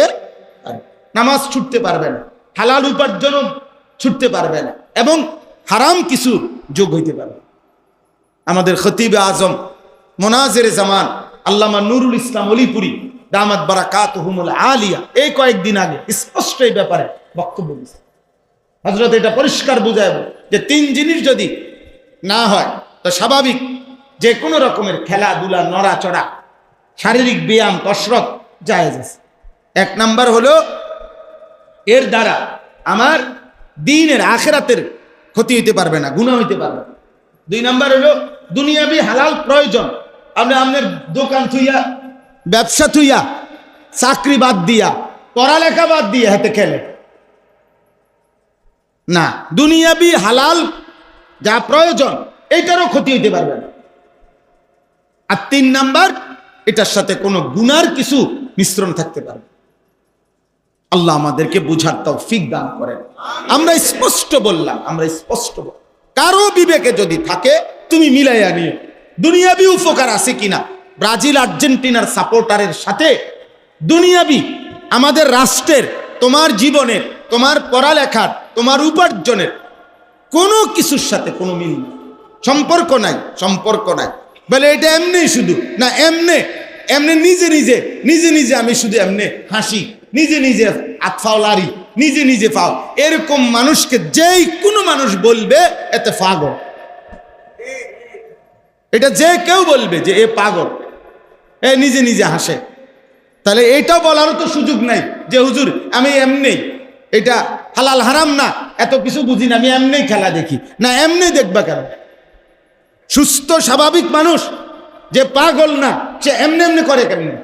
পারবে। নামাজ ছুটতে পারবে না, হালাল উপার্জনও ছুটতে পারবে না, এবং হারাম কিছু যোগ হইতে পারবে। আমাদের খতিবে আজম মোনাজের জামান আল্লামা নুরুল ইসলাম অলিপুরি দামাত বারাকাতুহুমুল আলিয়া এই কয়েকদিন আগে স্পষ্ট এই ব্যাপারে বক্তব্য দিয়েছে। হযরত এটা পরিষ্কার বুঝায় যে 3 জিনিস যদি না হয় তো স্বাভাবিক যে কোনো রকমের খেলাধুলা, নড়াচড়া, শারীরিক ব্যায়াম, কসরত জায়েজ আছে। 1 নাম্বার হলো এর দ্বারা আমার দ্বীনের আখিরাতের ক্ষতি হইতে পারবে না, গুনাহ হইতে পারবে না। 2 নাম্বার হলো দুনিয়াবি হালাল প্রয়োজন, আপনি আপনার দোকান থুইয়া, ব্যবসা থুইয়া, চাকরি বাদ দিয়া, পড়ালেখা বাদ দিয়ে হাতে খেলে না, দুনিয়াবি হালাল যা প্রয়োজন এইটারও ক্ষতি হইতে পারবে না। আর 3 নাম্বার এটার সাথে কোনো গুনার কিছু মিশ্রণ থাকতে পারবে। আল্লাহ আমাদেরকে বুঝার তৌফিক দান করেন। আমরা স্পষ্ট বললাম, কারো বিবেকে যদি থাকে তুমি মিলাইয়া নিও দুনিয়াবি উপকার আছে কিনা। ব্রাজিল আর্জেন্টিনার সাপোর্টারের সাথে দুনিয়াবি আমাদের রাষ্ট্রের, তোমার জীবনের, তোমার পড়ালেখার, তোমার উপার্জনের কোনো কিছুর সাথে কোনো মিল নেই, সম্পর্ক নাই। বলে এটা এমনি, শুধু না এমনি নিজে নিজে আমি শুধু এমনি হাসি, নিজে আতফাও লারি, নিজে পাও, এরকম মানুষকে যেই কোনো মানুষ বলবে এতে পাগল। এটা যে কেউ বলবে যে এ পাগল, এ নিজে হাসে, তাহলে এটা বলারও তো সুযোগ নাই যে হুজুর আমি এমনি, এটা হালাল হারাম না এত কিছু বুঝি না, আমি এমনি খেলা দেখি না। এমনি দেখবা কেন? সুস্থ স্বাভাবিক মানুষ যে পাগল না, সে এমনি করে কেমনে?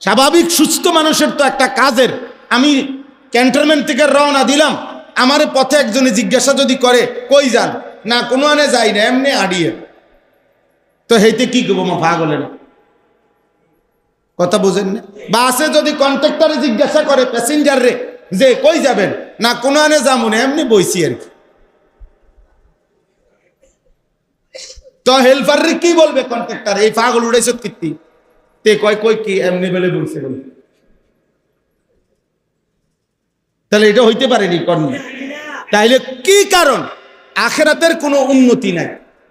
স্বাভাবিক সুস্থ মানুষের তো একটা কাজের, আমি ক্যান্টনমেন্ট থেকে রওনা দিলাম, আমার পথে একজনে জিজ্ঞাসা যদি করে কই যান, না কোনো আনে যাই না, এমনি আড়িয়ে, তো হেইতে কি করবো? মা পাগলের কথা বুঝেন না? বাসে যদি কন্ট্রাক্টরে জিজ্ঞাসা করে প্যাসেঞ্জার রে যে কই যাবেন, না কোনো আনে যাবো না, এমনি বইছি আর কি, তো হেল্পার রে কি বলবে কন্ট্রাক্টর? এই পাগল উড়াইছ কীর্তি, তে কই কি এমনি বেলে বলছে বলে, তাহলে এটা হইতে পারেনি কর্মে। তাইলে কি কারণ? আখিরাতের কোনো উন্নতি নাই,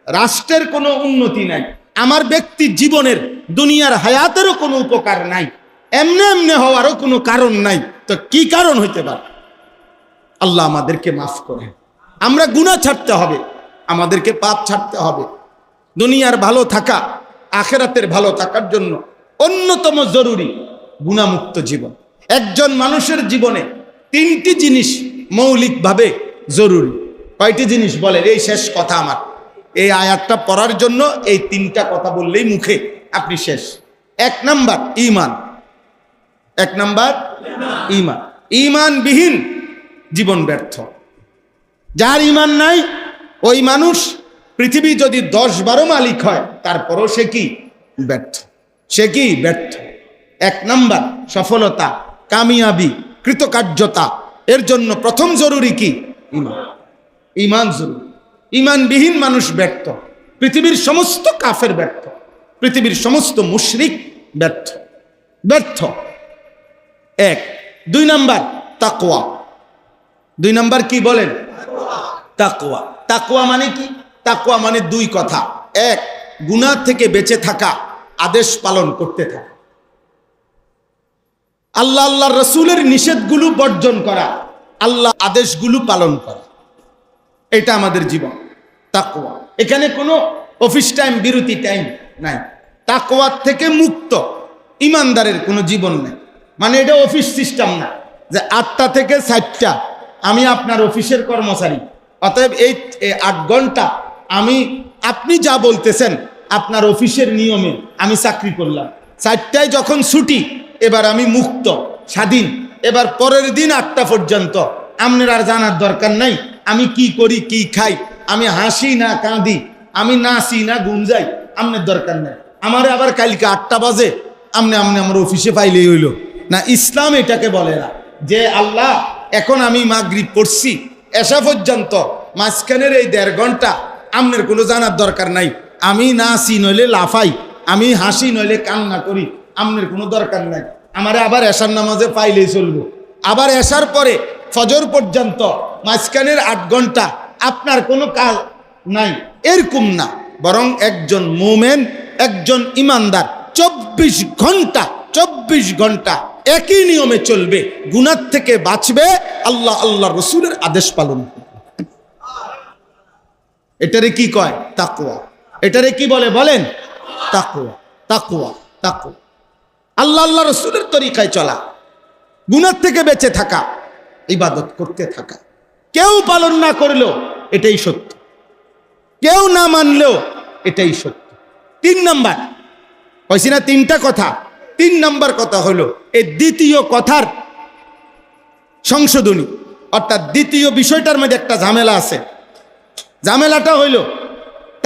রাষ্ট্রের কোনো উন্নতি নাই, আমার ব্যক্তির জীবনের, দুনিয়ার হায়াতেরও কোনো উপকার নাই, এমনি হওয়ারও কোনো কারণ নাই। তো কি কারণ হইতে পারে? আল্লাহ আমাদেরকে মাফ করেন। আমরা গুনাহ ছাড়তে হবে, আমাদেরকে পাপ ছাড়তে হবে। দুনিয়ার ভালো থাকা, আখিরাতের ভালো থাকার জন্য অন্যতম জরুরি গুনাহমুক্ত জীবন। একজন মানুষের জীবনে 3টি জিনিস মৌলিকভাবে জরুরি। কয়টি জিনিস বলেন? এই শেষ কথা আমার, এই আয়াতটা পড়ার জন্য এই 3টা কথা বললেই মুখে আপনি শেষ। 1 নাম্বার ঈমান। 1 নাম্বার ঈমান। ঈমানবিহীন জীবন ব্যর্থ। যার ঈমান নাই ওই মানুষ পৃথিবী যদি 10-12 মালিক হয় তারপরও সে কি ব্যর্থ, 1 নাম্বার সফলতা, কামিয়াবি, কৃতকার্যতা, এর জন্য প্রথম জরুরি কি? ঈমান জরুরি। ঈমানবিহীন মানুষ ব্যর্থ, পৃথিবীর সমস্ত কাফের ব্যর্থ, পৃথিবীর সমস্ত মুশরিক ব্যর্থ। 1। 2 নাম্বার তাকওয়া। 2 নাম্বার কি বলেন? তাকওয়া। তাকওয়া মানে কি? তাকওয়া মানে 2 কথা। 1, গুনাহ থেকে বেঁচে থাকা, আদেশ পালন করতে থাকা, আল্লাহর রাসূলের নিষেধগুলো বর্জন করা, আল্লাহ আদেশগুলো পালন করা, এটা আমাদের জীবন তাকওয়া। এখানে কোনো অফিস টাইম, বিরতি টাইম নাই, তাকওয়া থেকে মুক্ত ইমানদারের কোনো জীবন নেই। মানে এটা অফিস সিস্টেম না যে 8টা থেকে 4টা আমি আপনার অফিসের কর্মচারী, অতএব এই 8 ঘন্টা আপনি যা বলতেছেন আপনার অফিসের নিয়মে আমি চাকরি করলাম, 4টায় যখন ছুটি এবার আমি মুক্ত, স্বাধীন, এবার পরের দিন 8টা পর্যন্ত আপনার আর জানার দরকার নাই আমি কি করি কি খাই, আমি হাসি না কাঁদি, আমি নাচি না গুঞ্জাই, আপনার দরকার নাই। আমারে আবার কালকে 8টা বাজে আমনে আমার অফিসে পাইলেই হইল না। ইসলাম এটাকে বলে না যে আল্লাহ এখন আমি মাগরিব পড়ছি এশা পর্যন্ত মাঝখানের এই 1.5 ঘন্টা আপনার কোনো জানার দরকার নাই, আমি নাচি নইলে লাফাই, আমি হাসি নইলে কান্না করি, আপনার কোনো দরকার নাই। আমারে আবার এশার নামাজে পাইলেই চলবো। আবার এশার পরে ফজর পর্যন্ত মাঝখানের 8 ঘন্টা আপনার কোনো কাজ নাই, এরকম না। বরং একজন মোমেন, একজন ইমানদার 24 ঘন্টা একই নিয়মে চলবে, গুনাহ থেকে বাঁচবে, আল্লাহ রসুলের আদেশ পালন করবে। এটারে কি কয়? তাকওয়া। এটারে কি বলে বলেন? তাকওয়া। তাকওয়া তাকওয়া আল্লাহ রসুলের তরিকায় চলা, গুনাহ থেকে বেঁচে থাকা, ইবাদত করতে থাকা। কেউ পালন না করলেও এটাই সত্য, কেউ না মানলেও এটাই সত্য। 3 নাম্বার হয়েছি না? 3টা কথা। 3 নাম্বার কথা হলো এই দ্বিতীয় কথার সংশোধনী, অর্থাৎ দ্বিতীয় বিষয়টার মধ্যে একটা ঝামেলা আছে। ঝামেলাটা হইল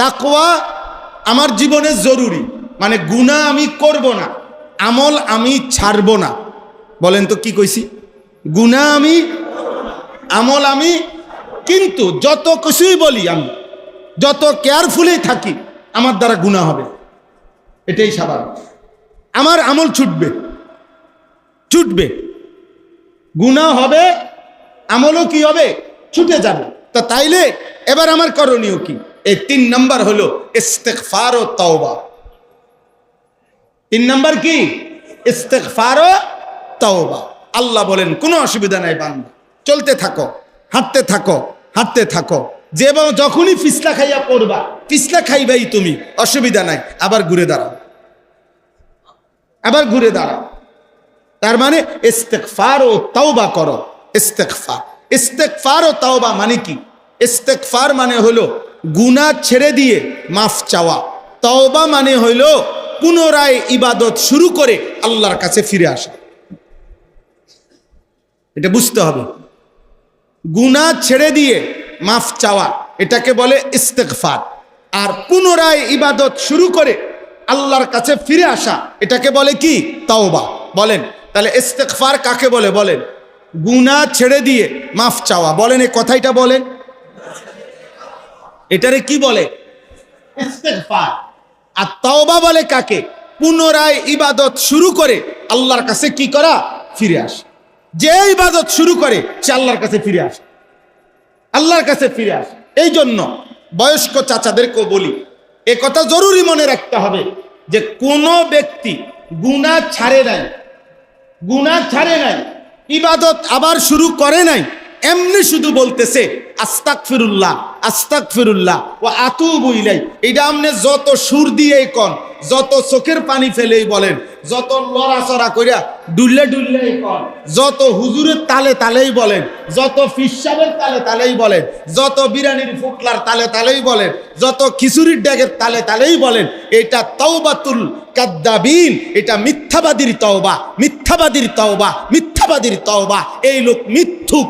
তাকওয়া আমার জীবনে জরুরি, মানে গুনাহ আমি করব না, আমল আমি ছাড়ব না। বলেন তো কি কইছি? গুনাহ আমি, আমল আমি, কিন্তু যত কিছুই বলি আমি, যত কেয়ারফুলি থাকি, আমার দ্বারা গুনাহ হবে, এটাই স্বাভাবিক। আমার আমল ছুটবে, গুনাহ হবে, আমলও কি হবে? ছুটে যাবে। তা তাইলে এবার আমার করণীয় কি? এই 3 নাম্বার হলো ইস্তিগফার ও তাওবা। 3 নাম্বার কি? ইস্তিগফার ও তাওবা। আল্লাহ বলেন কোনো অসুবিধা নাই বান্দা, চলতে থাকো, হাঁটতে থাকো, যে যখনই ফিসলা খাইয়া পড়বা, ফিসলা খাইবাই তুমি, অসুবিধা নাই, আবার ঘুরে দাঁড়াও। তার মানে ইস্তিগফার ও তাওবা করো। ইস্তিগফার ও তাওবা মানে কি? ইস্তিগফার মানে হলো গুনাহ ছেড়ে দিয়ে মাফ চাওয়া, তাওবা মানে হইল পুনরায় ইবাদত শুরু করে আল্লাহর কাছে ফিরে আসা। এটা বুঝতে হবে। গুনাহ ছেড়ে দিয়ে মাফ চাওয়া এটাকে বলে ইস্তিগফার, আর পুনরায় ইবাদত শুরু করে আল্লাহর কাছে ফিরে আসা এটাকে বলে কি? তাওবা। বলেন তাহলে ইস্তিগফার কাকে বলে? বলেন গুনাহ ছেড়ে দিয়ে মাফ চাওয়া। বলেন এই কথাইটা বলেন, এটারে কি বলে? ইস্তিগফার। আর তাওবা বলে কাকে? পুনরায় ইবাদত শুরু করে আল্লাহর কাছে কি করা? ফিরে আসা। যে ইবাদত শুরু করে সে আল্লাহর কাছে ফিরে আসে, এই জন্য বয়স্ক চাচাদেরকেও বলি, এ কথা জরুরি মনে রাখতে হবে যে কোন ব্যক্তি গুনাহ ছাড়ে নাই, ইবাদত আবার শুরু করে নাই, এমনি শুধু বলতেছে আস্তাগফিরুল্লাহ ওয়া আতুবু ইলাই, এটা আপনি যত সুর দিয়েই কন, যত চোখের পানি ফেলেই বলেন, যত লড়াচড়া কইরা ডুললে কন, যত হুজুরের তালেই বলেন, যত ফিসাবের তালেই বলেন, যত বিরানির ফুটলার তালেই বলেন, যত খিচুড়ির ড্যাগের তালেই বলেন, এটা তাওবাতুল কাদ্দাবিন, এটা মিথ্যাবাদীর তওবা। এই লোক মিথ্যুক।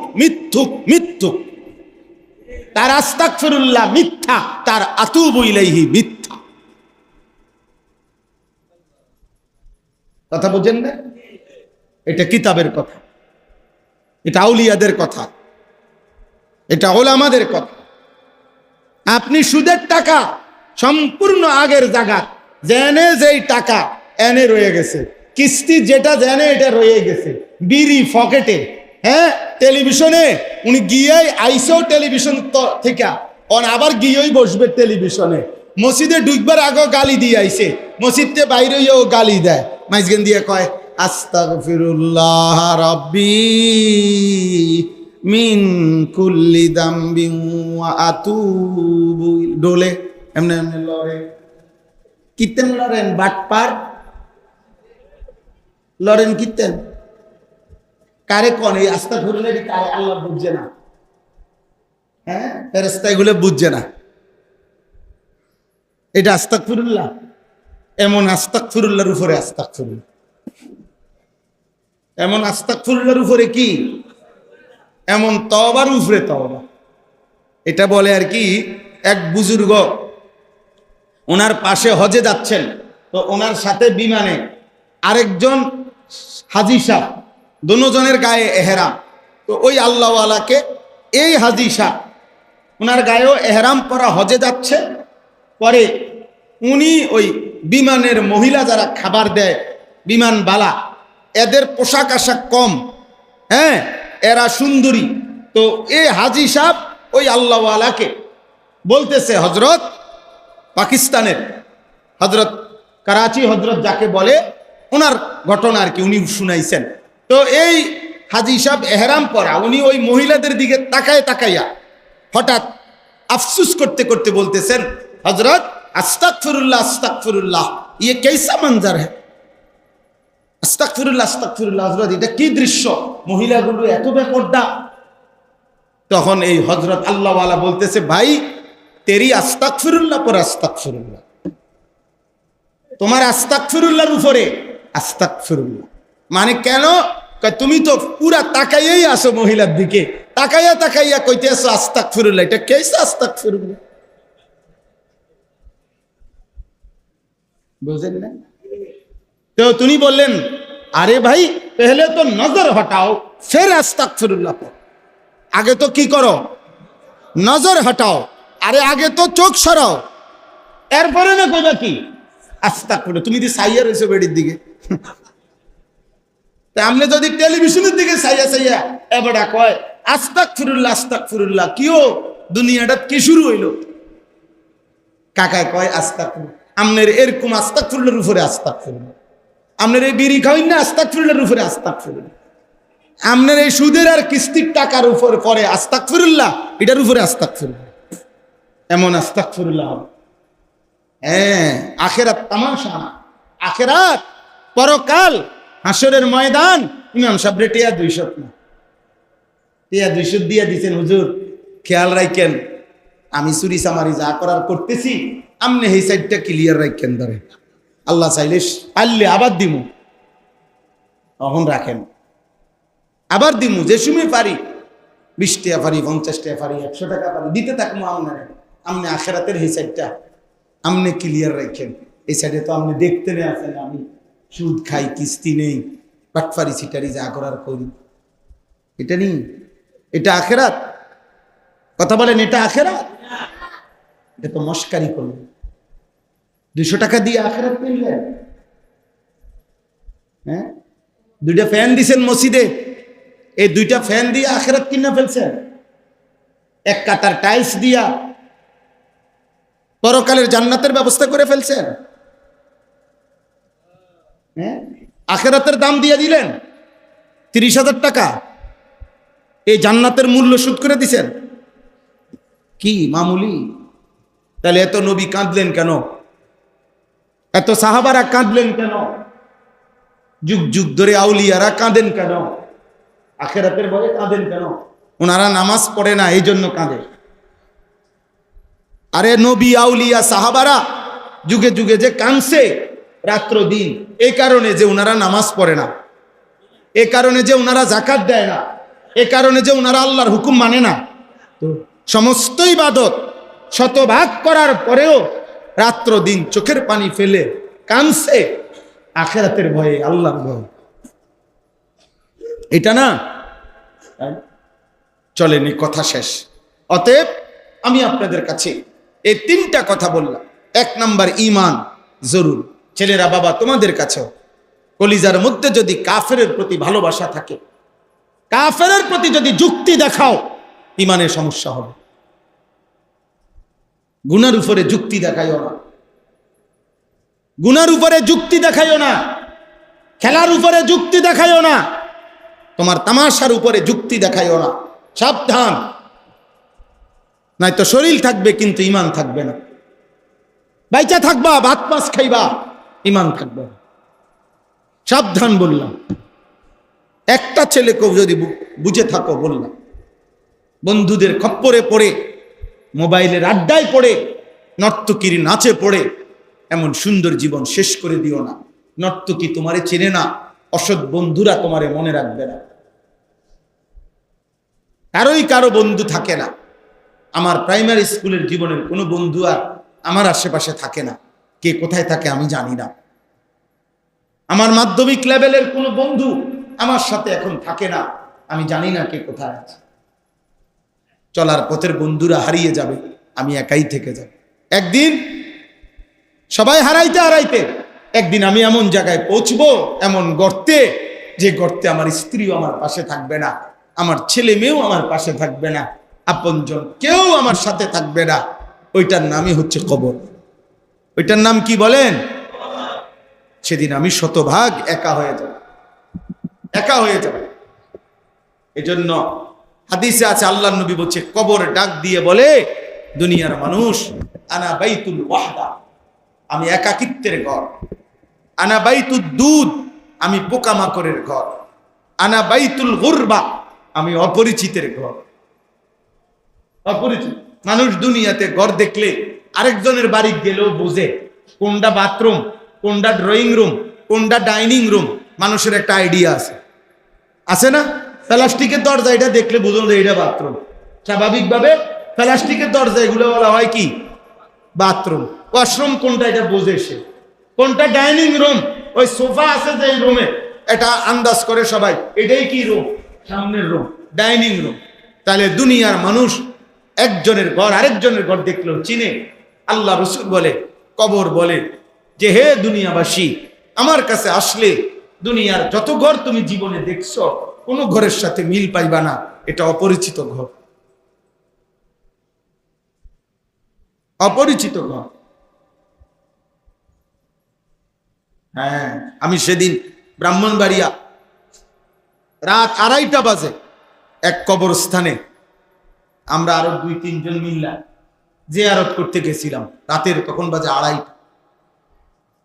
তার আস্তাগফিরুল্লাহ মিথ্যা, তার আতুবু ইলাইহি মিথ্যা। কথা বুঝেন না? এটা কিতাবের কথা, এটা আউলিয়াদের কথা, এটা ওলামাদের কথা। আপনি সুদের টাকা সম্পূর্ণ আগের জায়গা, জেনে যেই টাকা এনে রয়ে গেছে, কিস্তি যেটা জেনে এটা রয়ে গেছে, বিড়ি পকেটে, হ্যাঁ টেলিভিশনে উনি গিয়েই আইসেও টেলিভিশন থেকে আবার গিয়েই বসবে টেলিভিশনে, মসজিদে ঢুকবার আগে গালি দিয়ে আইছে, মসজিদে বাইরেও গালি দেয়, মাইজগেন দিয়ে কয় আস্তাগফিরুল্লাহ রাব্বি মিন কুল্লি দামবিন ওয়া আতুবু, ডোলে এমনি লড়ে, কিতেন লড়েন বাটপার, লড়েন কিতেন কারে কোন? এই আস্তাগফিরুল্লাহ কারে? আল্লাহ বুঝছে না, হ্যাঁ ফেরেশতা এগুলো বুঝছে না। এটা আস্তাগফিরুল্লাহ, এমন আস্তাগফিরুল্লাহর উপরে আস্তাগফিরুল্লাহ, এমন আস্তাগফিরুল্লাহর উপরে কি? এমন তওবার উপরে তওবা। এটা বলে আর কি, এক বুজুর্গ ওনার পাশে হজে যাচ্ছেন, তো ওনার সাথে বিমানে আরেকজন হাজি সাহেব, দুজনের গায়ে এহরাম। তো ওই আল্লাহওয়ালাকে এই হাজি সাহেব ওনার গায়েও এহরাম পরা হজে যাচ্ছে। পরে উনি ওই বিমানের মহিলা যারা খাবার দেয় বিমানবালা, এদের পোশাক আশাক কম, হ্যাঁ এরা সুন্দরী। তো এই হাজি সাহেব ওই আল্লাহওয়ালাকে বলতেছে, হজরত, পাকিস্তানের হজরত, করাচি হজরত যাকে বলে, ওনার ঘটনা আর কি উনি শুনাইছেন। তো এই হাজি সাহেব এহরাম পরা, উনি ওই মহিলাদের দিকে তাকায় তাকাইয়া হঠাৎ আফসুস করতে করতে বলতেছেন, হজরত আস্তাগফিরুল্লাহ আস্তাগফিরুল্লাহ, ইয়ে কেসা মঞ্জার হ্যাঁ, আস্তাগফিরুল্লাহ আস্তাগফিরুল্লাহ, হজরত এটা কি দৃশ্য, মহিলাগুলো এত বেপরদা। তখন এই হজরত আল্লাহওয়ালা বলতেছে, ভাই তেরি আস্তাগফিরুল্লাহ পর আস্তাগফিরুল্লাহ, তোমার আস্তাগফিরুল্লাহর উপরে আস্তাগফিরুল্লাহ। মানে কেন? তুমি তো পুরা তাকাইয়াই আসো মহিলার দিকে, তাকাইয়া তাকাইয়া কইতে আসো আস্তাগফিরুল্লাহ, এটা কেসা আস্তাগফিরুল্লাহ, বুঝেন না? তো তিনি বললেন, আরে ভাই পহলে তো নজর হটাও ফের আস্তাগফিরুল্লাহ পড়ো। আগে তো কি করো? নজর হটাও, আরে আগে তো চোখ সরাও, এরপরে না কইবা কি আস্তাগফিরুল্লাহ। তুমি যদি সাইয়া রয়েছো বেড়ির দিকে, তা আপনি যদি টেলিভিশনের দিকে সাইয়া সাইয়া এবারে কয় আস্তাগফিরুল্লাহ আস্তাগফিরুল্লাহ, কিও দুনিয়াটা কি শুরু হইল? কাকায় কয় আস্তাগফিরুল্লাহ, আমনের এরকম আস্তাগফিরুল্লাহর উপরে আস্তাগফিরুল্লাহ, আমনের এই বিড়ি খাওয়াই না আস্তাগফিরুল্লাহর উপরে আস্তাগফিরুল্লাহ, আমনের এই সুদের আর কিস্তির টাকার উপরে পরে আস্তাগফিরুল্লাহ, এটার উপরে আস্তাগফিরুল্লাহ, এমন আস্তাগফিরুল্লাহ হবে। হ্যাঁ, আখেরাত তামাশা না, আখেরাত পরকাল, হাসরের ময়দান। ইমাম সাহেব টিয়া 200 না, টিয়া 200 দিয়া দিচ্ছেন, হুজুর খেয়াল রাখেন, আমি চুরি চামারি যা করার করতেছি, আমনে এই সাইডটা ক্লিয়ার রাখেন, ধরে আল্লাহ চাইলে পারলে আবার দিমু, তখন রাখেন, আবার দিমু, যে সময় পারি 20 টাকা পারি, 50 টাকা পারি, 100 টাকা পারি, দিতে থাকবো আপনার। আমনে আখেরাতের এই সাইডটা আমনে ক্লিয়ার রাখেন, এই সাইডে তো আপনি দেখতে নেই আছেন, আমি সুদ খাই, কিস্তি নেই, বাটফারি সিটারি যা করার করি, এটা নেই, এটা আখেরাত? কথা বলেন, এটা আখেরাত? এটা তো মস্কারি করলেন, 200 টাকা দিয়ে আখেরাত পেলেন। হ্যাঁ, 2টা ফ্যান দিছেন মসজিদে, এই 2টা ফ্যান দিয়ে আখেরাত কিনা ফেলছেন, 1 কাতার টাইলস দিয়া পরকালের জান্নাতের ব্যবস্থা করে ফেলছেন। হ্যাঁ, আখেরাতের দাম দিয়ে দিলেন 30,000 টাকা, এই জান্নাতের মূল্য শোধ করে দিছেন, কি মামুলি? তাহলে এত নবী কাঁদলেন কেন? এত সাহাবারা কাঁদলেন কেন? যুগ যুগ ধরে আউলিয়ারা কাঁদেন কেন? আখেরাতের ভয়ে কাঁদেন কেন? ওনারা নামাজ পড়ে না, এই জন্য কাঁদে। আরে নবী আউলিয়া সাহাবারা যুগে যুগে যে কাঁদছে রাত্র দিন, এই কারণে যে ওনারা নামাজ পড়ে না, এ কারণে যে ওনারা যাকাত দেয় না, এ কারণে যে ওনারা আল্লাহর হুকুম মানে না। তো সমস্ত ইবাদত শতভাগ করার পরেও রাত্র দিন চোখের পানি ফেলে কাঁদছে আখেরাতের ভয়ে, আল্লাহর ভয়ে। এটা না চলেনি, কথা শেষ। অতএব আমি আপনাদের কাছে এই 3টা কথা বললাম। 1 নাম্বার ঈমান জরুর। ছেলেরা, বাবা তোমাদের কাছেও কলিজার মধ্যে যদি কাফেরের প্রতি ভালোবাসা থাকে, কাফেরের প্রতি যদি যুক্তি দেখাও, ঈমানের সমস্যা হবে। গুনার উপরে যুক্তি দেখাইও না, গুনার উপরে যুক্তি দেখাইও না, খেলার উপরে যুক্তি দেখাইও না, তোমার তামাশার উপরে যুক্তি দেখাইও না। সাবধান, নাই তো শরীর থাকবে কিন্তু ঈমান থাকবে না। বাইচা থাকবা, ভাত মাছ খাইবা, ঈমান থাকবে না। সাবধান বললাম। একটা ছেলেকেও যদি বুঝে থাকো বললাম, বন্ধুদের খপ্পরে পড়ে, মোবাইলের আড্ডায় পড়ে, নর্তকীর নাচে পড়ে এমন সুন্দর জীবন শেষ করে দিও না। নর্তকী তোমারে চেনে না, অসৎ বন্ধুরা তোমারে মনে রাখবে না। কারোই কারো বন্ধু থাকে না। আমার প্রাইমারি স্কুলের জীবনের কোনো বন্ধু আর আমার আশেপাশে থাকে না, কে কোথায় থাকে আমি জানি না। আমার মাধ্যমিক লেভেলের কোনো বন্ধু আমার সাথে এখন থাকে না, আমি জানি না কে কোথায় আছে। চলার পথের বন্ধুরা হারিয়ে যাবে, আমি একাই থেকে যাব। একদিন সবাই হারাইতে হারাইতে একদিন আমি এমন জায়গায় পৌঁছবো, এমন গর্তে, যে গর্তে আমার স্ত্রীও আমার পাশে থাকবে না, আমার ছেলে মেয়েও আমার পাশে থাকবে না, আপনজন কেউ আমার সাথে থাকবে না। ওইটার নামই হচ্ছে কবর। ওইটার নাম কি বলেন? সেদিন আমি শতভাগ একা হয়ে যাব, একা হয়ে যাব। এজন্য হাদিসে আছে, আল্লাহর নবী বলছে, কবর ডাক দিয়ে বলে, দুনিয়ার মানুষ, আনা বাইতুল ওয়াহদা, আমি একাকিত্বের ঘর। আনা বাইতুদ দুদ, আমি পোকামাকড়ের ঘর। আনা বাইতুল গুরবা, আমি অপরিচিতের ঘর। অপরিচিত মানুষ দুনিয়াতে ঘর দেখলে আরেকজনের বাড়ি গেলেও বোঝে কোনটা বাথরুম, কোনটা ড্রয়িং রুম, কোনটা ডাইনিং রুম। মানুষের একটা আইডিয়া আছে, আছে না? প্লাস্টিকের দরজা, এটা দেখলে বুঝুন যে এটা বাথরুম। স্বাভাবিকভাবে প্লাস্টিকের দরজা এগুলো বলা হয় কি? বাথরুম। ওয়াশরুম কোনটা এটা বোঝে সে। কোনটা ডাইনিং রুম, ওই সোফা আছে যে রুমে, এটা আন্দাজ করে সবাই এটাই কি রুম, সামনের রুম, ডাইনিং রুম। তাহলে দুনিয়ার মানুষ একজনের ঘর আরেকজনের ঘর দেখলেও চিনে। আল্লাহ রসুল বলে, কবর বলে যে, হে দুনিয়াবাসী, আমার কাছে আসলে দুনিয়ার যত ঘর তুমি জীবনে দেখছো, কোনো ঘরের সাথে মিল পাইবা না, এটা অপরিচিত ঘর, অপরিচিত ঘর। হ্যাঁ, আমি সেদিন ব্রাহ্মণবাড়িয়া রাত 2:30 বাজে এক কবরস্থানে আমরা আরো 2-3 জন মিল্লা জিয়ারত করতে গেছিলাম। রাতের তখন বাজে 2:30,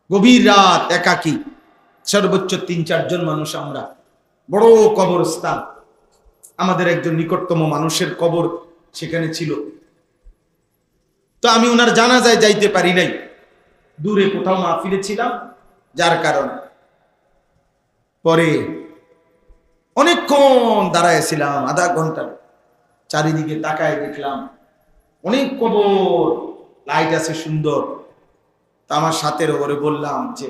গভীর রাত, একাকী, সর্বোচ্চ 3-4 জন মানুষ আমরা। বড় কবরস্থান, আমাদের একজন নিকটতম মানুষের কবর সেখানে ছিল। তো আমি ওনার জানাজায় যাইতে পারি নাই, দূরে কোথাও মাহফিলে ছিলাম, যার কারণে পরে অনেকক্ষণ দাঁড়াইছিলাম, আধা ঘন্টা। চারিদিকে তাকায় দেখলাম অনেক কবর, লাইট আছে সুন্দর। তা আমার সাথের ওপরে বললাম যে,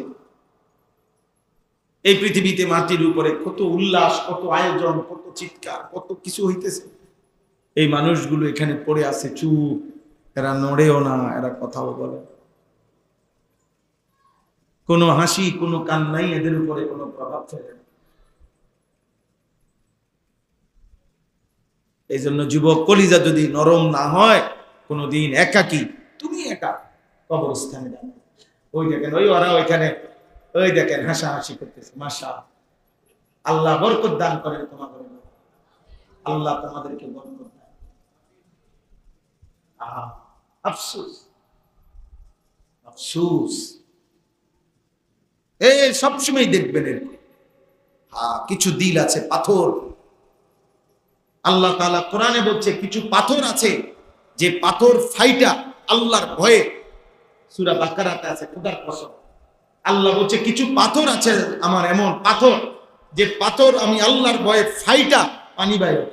এই পৃথিবীতে মাটির উপরে কত উল্লাস, কত আয়োজন, কত চিৎকার, কত কিছু হইতেছে, এই মানুষগুলো এখানে পড়ে আছে চুপ, এরা নড়েও না, এরা কথাও বলে, কোনো হাসি, কোনো কান্নাই এদের উপরে কোনো প্রভাব ফেলে না। এই জন্য যুবক কলিজা যদি নরম না হয়, কোনোদিন একাকী, তুমি একা কবরস্থানে যাবে। ওই দেখেন, ওই ওরা ওইখানে, ওই দেখেন হাসাহাসি করতেছে। মাশা আল্লাহ বরকত দান করেন তোমাদের, আল্লাহ তোমাদেরকে বরকত দেন। আফসোস, আফসোস। এই সবসময় দেখবেন এরকম, কিছু দিল আছে পাথর। আল্লাহ তাআলা কোরআনে বলছে, কিছু পাথর আছে যে পাথর ফাইটা আল্লাহর ভয়ে, সূরা বাকারাতে আছে, খোদার কসম। আল্লাহ বলছে, কিছু পাথর আছে আমার, এমন পাথর যে পাথর আমি আল্লাহর ভয়ে ফাইটা পানি বাইরে।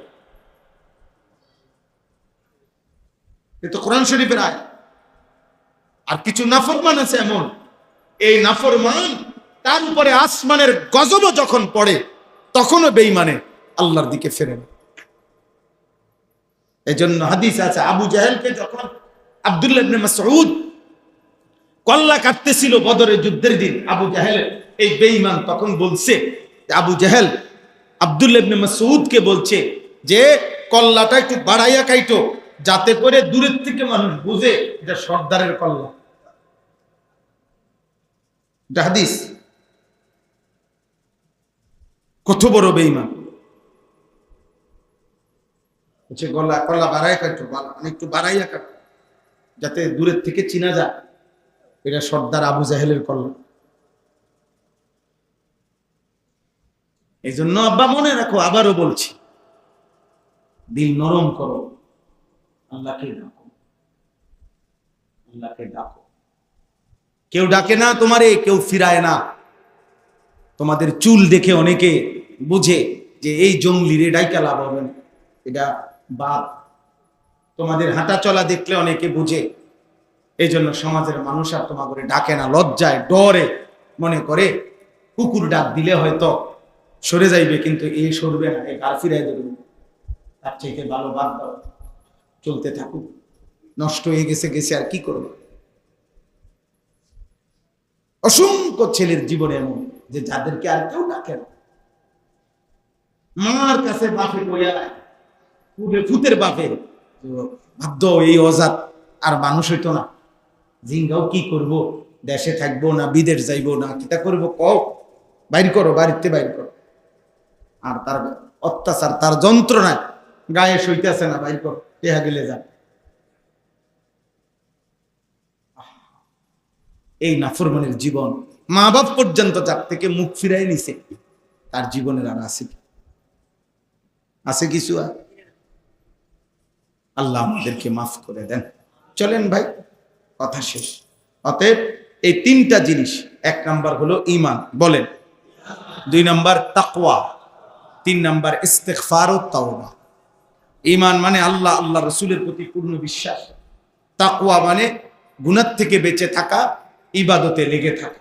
এ তো কোরআন শরীফের আয়াত। আর কিছু নাফরমান আছে এমন, এই নাফরমান তার উপরে আসমানের গজব যখন পড়ে, তখনও বেঈমানে আল্লাহর দিকে ফেরে না। এই জন্য হাদিস আছে, আবু জাহেলকে যখন আব্দুল্লাহ ইবনে মাসউদ কল্লা কাটতেছিল বদরের যুদ্ধের দিন, আবু জাহেল এই বেঈমান তখন বলছে, আবু জাহেল আব্দুল্লাহ ইবনে মাসউদকে বলছে যে, কল্লাটা একটু বাড়াইয়া কাইটো, যাতে করে দূরের থেকে মানুষ বুঝে এটা সর্দারের কল্লা। এটা হাদিস। কত বড় বেঈমান! হচ্ছে কল্লা বাড়াইয়া কাটো, একটু বাড়াইয়া কাটো, যাতে দূরের থেকে চিনা যায় এটা সর্দার আবু জাহেলের কল্লা। এই জন্য আব্বা মনে রাখো, আবারও বলছি, দিল নরম করো, আল্লাহকে ডাকো, আল্লাহকে ডাকো। কেউ ডাকে না তোমারে, কেউ ফিরায় না। তোমাদের চুল দেখে অনেকে বুঝে যে এই জঙ্গলি রে ডাইকা লাভ হবে না, এটা বাপ। তোমাদের হাঁটা চলা দেখলে অনেকে বুঝে, এই জন্য সমাজের মানুষ আর তোমাকে ডাকে না, লজ্জায় ডরে, মনে করে কুকুর ডাক দিলে হয়তো সরে যাইবে, কিন্তু এই সরবে না, এই গার ফিরাই দেবে। তার চাইতে ভালো বাদ দাও, চলতে থাকুক, নষ্ট হয়ে গেছে গেছে, আর কি করবে। অসংখ্য ছেলের জীবনে এমন যে যাদেরকে আর কেউ ডাকে না, মার কাছে বাপে কইয়া ফুতের বাপে বাধ্য, এই অজাত আর মানুষ হইতো না, জিঙ্গাও কি করব, দেশে থাকবো না বিদেশ যাইবো না, কিতা করবো কও, বাইর করো, বাড়িতে বাইর করো। আর তার অত্যাচার, তার যন্ত্রণায় গায়ে সইতেছে না, বাইর করো, টেহা গেলে যান। এই নাফরমানের জীবন, মা বাপ পর্যন্ত যার থেকে মুখ ফিরাই নিছে, তার জীবনের আর আছে কি? আছে কিছু? আর আল্লাহ আমাদেরকে মাফ করে দেন। চলেন ভাই, কথা শেষ। অতএব এই তিনটা জিনিস, 1 নাম্বার হলো ঈমান, বলেন। 2 নাম্বার তাকওয়া, 3 নাম্বার ইস্তিগফার ও তাওবা। ঈমান মানে আল্লাহ, আল্লাহ রাসূলের প্রতি পূর্ণ বিশ্বাস। তাকওয়া মানে গুনাহ থেকে বেঁচে থাকা, ইবাদতে লেগে থাকা।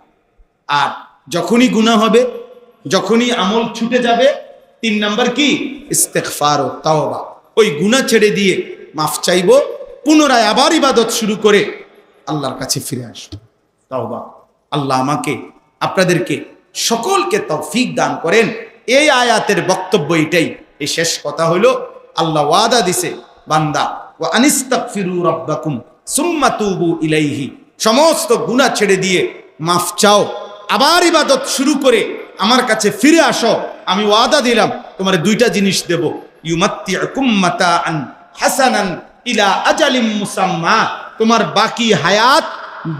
আর যখনই গুনাহ হবে, যখনই আমল ছুটে যাবে, 3 নাম্বার কি? ইস্তিগফার ও তাওবা। ওই গুনাহ ছেড়ে দিয়ে মাফ চাইবো, পুনরায় আবার ইবাদত শুরু করে আল্লাহর কাছে ফিরে আসবো। তাওবা। আল্লাহ আমাকে, আপনাদেরকে সকলকে তৌফিক দান করেন। এই আয়াতের বক্তব্য এটাই। এই শেষ কথা হইল, আল্লাহ ওয়াদা দিছে, বান্দা ওয়া আনিস্তাগফিরু রাব্বাকুম সুম্মা তুবু ইলাইহি, সমস্ত গুনাহ ছেড়ে দিয়ে মাফ চাও, আবার ইবাদত শুরু করে আমার কাছে ফিরে আসো, আমি ওয়াদা দিলাম তোমার 2টা জিনিস দেব। ইউমাত্তিউকুম মাতাআন হাসানান ইলা আজালিম মুসাম্মা, তোমার বাকি হায়াত,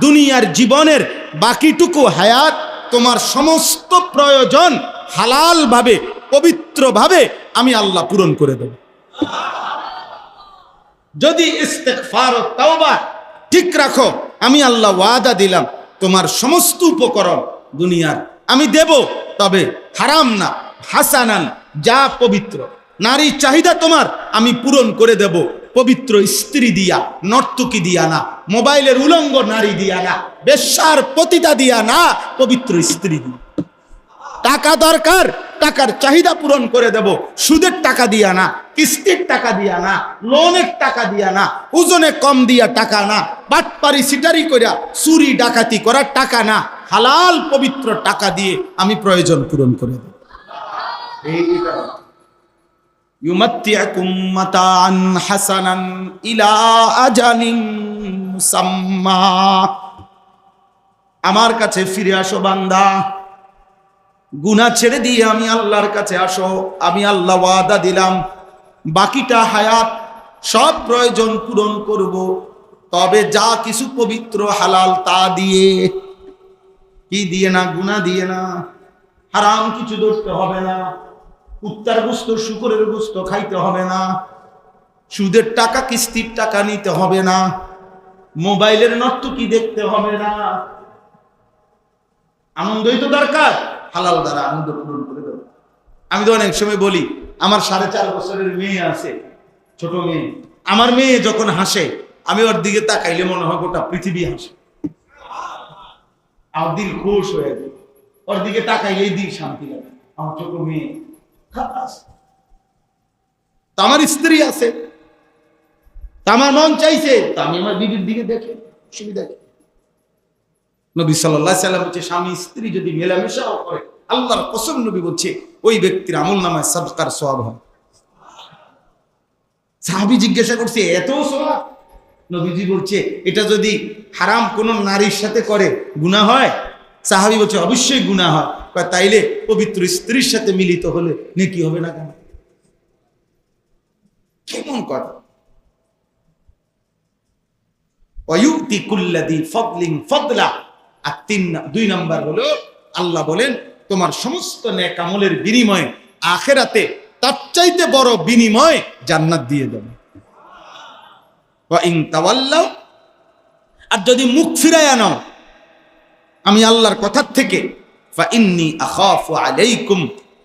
দুনিয়ার জীবনের বাকিটুকু হায়াত, তোমার সমস্ত প্রয়োজন হালাল ভাবে, পবিত্র ভাবে আমি আল্লাহ পূরণ করে দেব। যদি ইস্তিগফার ও তাওবা ঠিক রাখো, আমি আল্লাহ ওয়াদা দিলাম তোমার সমস্ত উপকরণ দুনিয়ার আমি দেব, তবে হারাম না, হাসানান, যা পবিত্র। নারী চাহিদা তোমার আমি পূরণ করে দেব, পবিত্র স্ত্রী দিয়া, নর্তকী দিয়া না, মোবাইলের উলঙ্গ নারী দিয়া না, বেশ্যার পতিতা দিয়া না, পবিত্র স্ত্রী দিয়া। টাকা দরকার, টাকার চাহিদা পূরণ করে দেব, সুদের টাকা দিয়া না, কিস্তির টাকা দিয়া না, লোনের টাকা দিয়া না, ওজনে কম দিয়া টাকা না, বাটপারি সিটারি কইরা চুরি ডাকাতি করার টাকা না, হালাল পবিত্র টাকা দিয়ে আমি প্রয়োজন পূরণ করে দেব। ইউমাত্তিউকুম মাতাআন হাসানান ইলা আজালিন মুসাম্মা, আমার কাছে ফিরে আসো বান্দা, গুনাহ ছেড়ে দিয়ে আমি আল্লাহর কাছে আসো, আমি আল্লাহ ওয়াদা দিলাম বাকিটা হায়াত সব প্রয়োজন পূরণ করব, তবে যা কিছু পবিত্র হালাল তা দিয়ে। কি দিয়ে না? গুনাহ দিয়ে না, হারাম কিছু ধরতে হবে না, কুত্তার গোশত শুকরের গোশত খাইতে হবে না, সুদের টাকা কিস্তির টাকা নিতে হবে না, মোবাইলের নর্তকী দেখতে হবে না। আনন্দই তো দরকার, হালাল দ্বারা আনন্দ পূরণ করে দেব। আমি তো অনেক সময় বলি, আমার 4.5 বছরের মেয়ে আছে, ছোট মেয়ে, আমার মেয়ে যখন হাসে আমি ওর দিকে তাকাইলে মনে হয় গোটা পৃথিবী হাসে, আমার দিল খুশ হয়ে যায়, ওর দিকে তাকাইলেই দিল শান্তি লাগে। আমার ছোট মেয়ে, আমার স্ত্রী আছে, আমার মন চাইছে, আমি আমার বিবির দিকে দেখে সুবিধা। নবী সাল্লাল্লাহু আলাইহি ওয়াসাল্লাম বলছে, স্বামী স্ত্রী যদি মেলামেশাও করে, আল্লাহর কসম নবী বলছে ওই ব্যক্তির আমলনামায় সাদকার সওয়াব হয়। সাহাবী জিজ্ঞাসা করছে, এত সওয়াব? নবীজি বলছে, এটা যদি হারাম কোন নারীর সাথে করে গুনাহ হয়? সাহাবী বলছে, অবশ্যই গুনাহ হয়। তাইলে পবিত্র স্ত্রীর সাথে মিলিত হলে নেকি হবে না কেন? কেমন কথা! ওয়ায়ুতি কুল্লাযী ফাদলিন ফাদলা। আর 2 নাম্বার হলো, আল্লাহ বলেন তোমার সমস্ত নেক আমলের বিনিময়ে আখিরাতে তার চাইতে বড় বিনিময় জান্নাত দিয়ে দেব। ওয়া ইন তাওয়াল্লাউ, আর যদি মুখ ফিরায়া নাও আমি আল্লাহর কথা থেকে, ফা ইন্নী আখাফু আলাইকুম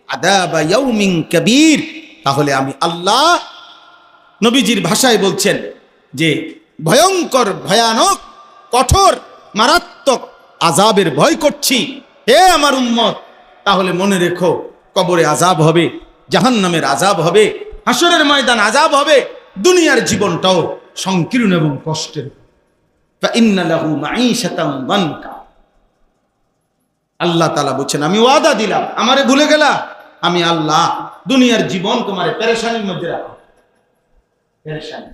আযাবা ইয়াউমিন কাবীর, তাহলে আমি আল্লাহ নবীজির ভাষায় বলছেন যে ভয়ঙ্কর, ভয়ানক, কঠোর, মারাত্মক আযাবের ভয় করছি হে আমার উম্মত। তাহলে মনে রেখো, কবরে আযাব হবে, জাহান্নামের আযাব হবে, হাসরের ময়দান আযাব হবে, দুনিয়ার জীবনটাও সংকীর্ণ এবং কষ্টের। ফাইন্না লাহু মাঈশাতান দানকা। আল্লাহ তাআলা বলেন, আমি ওয়াদা দিলাম, আমারে ভুলে গেলা, আমি আল্লাহ দুনিয়ার জীবন তোমারে পেরেশানির মধ্যে রাখো। পেরেশানি,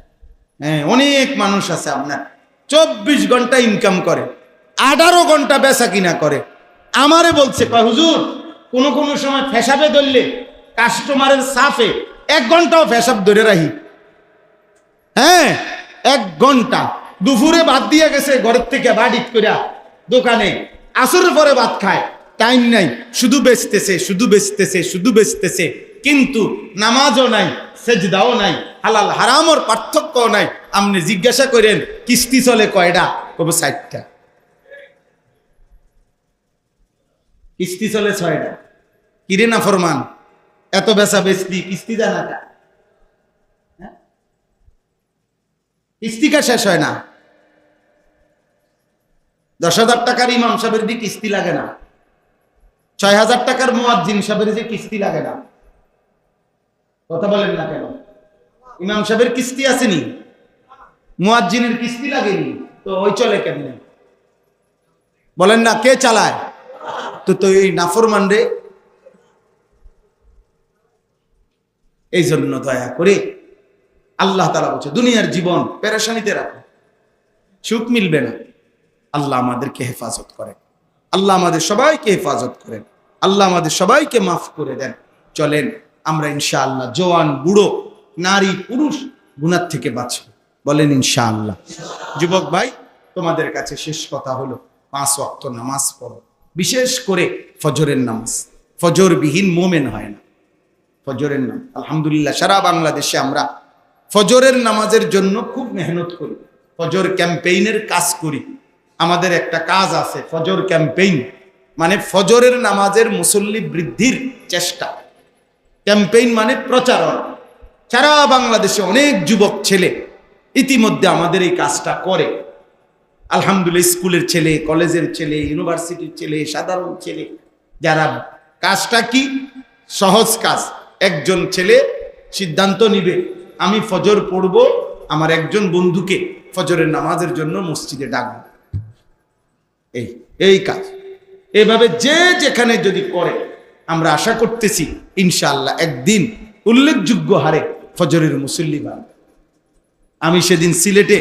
হ্যাঁ, অনেক মানুষ আছে আপনার 24 ঘন্টা ইনকাম করে, 18 ঘন্টা বেচা কিনা করে। আমারে বলছে, কয় হুজুর, কোন কোন সময় ফেসাবে ধরলে কাস্টমারের সাফে 1 ঘন্টাও ফেসাব ধরে রাখি। হ্যাঁ, 1 ঘন্টা। দুপুরে ভাত দিয়ে গেছে ঘরের থেকে বাড়িত কইরা দোকানে, আসরের পরে ভাত খায়, টাইম নাই, শুধু বেচতেছে, শুধু বেচতেছে, শুধু বেচতেছে, কিন্তু নামাজও নাই, সেজদাও নাই, হালাল হারামর পার্থক্যও নাই। আপনি জিজ্ঞাসা করেন কিস্তি চলে কয়টা, কবে 60টা। কিস্তি চলে 6টা। কিরে না ফরমান, এত বেচা বেচতি, কিস্তি জানা কা? কিস্তি কা শেষ হয় না? 10,000 টাকার ইমাম সাহেবের দিয়ে কিস্তি লাগে না, 6,000 টাকার মুয়াজ্জিন সাহেবের যে কিস্তি লাগে না। কথা বলেন না কেন? ইমাম সাহেবের কিস্তি আসেনি, মুয়াজ্জিনের কিস্তি লাগেনি, তো ওই চলে কেমনে? বলেন না, কে চালায়? তো এই নাফরমান রে। এই জন্য দয়া করে আল্লাহ তাআলা বলছে, দুনিয়ার জীবন পেরেশানিতে রাখো, সুখ মিলবে না। আল্লাহ আমাদেরকে হেফাজত করেন, আল্লাহ আমাদের সবাইকে হেফাজত করেন, আল্লাহ আমাদের সবাইকে মাফ করে দেন। চলেন আমরা ইনশাআল্লাহ জওয়ান, বুড়ো, নারী, পুরুষ গুনাহ থেকে বাঁচব। বলেন ইনশাআল্লাহ। যুবক ভাই, তোমাদের কাছে শেষ কথা হলো, 5 ওয়াক্ত নামাজ পড়ো, বিশেষ করে ফজরের নামাজ। ফজরবিহীন মোমেন হয় না। ফজরের নাম, আলহামদুলিল্লাহ, সারা বাংলাদেশে আমরা ফজরের নামাজের জন্য খুব মেহনত করি, ফজর ক্যাম্পেইনের কাজ করি। আমাদের একটা কাজ আছে, ফজর ক্যাম্পেইন, মানে ফজরের নামাজের মুসল্লি বৃদ্ধির চেষ্টা। ক্যাম্পেইন মানে প্রচারণা। সারা বাংলাদেশে অনেক যুবক ছেলে ইতিমধ্যে আমাদের এই কাজটা করে। আলহামদুলিল্লাহ, স্কুলের ছেলে, কলেজের ছেলে, ইউনিভার্সিটির ছেলে, সাধারণ ছেলে, যারা। কাজটা কি? সহজ কাজ। একজন ছেলে সিদ্ধান্ত নিবে, আমি ফজর পড়ব, আমার একজন বন্ধুকে ফজরের নামাজের জন্য মসজিদে ডাকবো। এই কাজ এভাবে যে যেখানে যদি করে, আমরা আশা করতেছি ইনশাআল্লাহ একদিন উল্লেখযোগ্য হারে ফজরের মুসল্লি বাড়বে। আমি সেদিন সিলেটে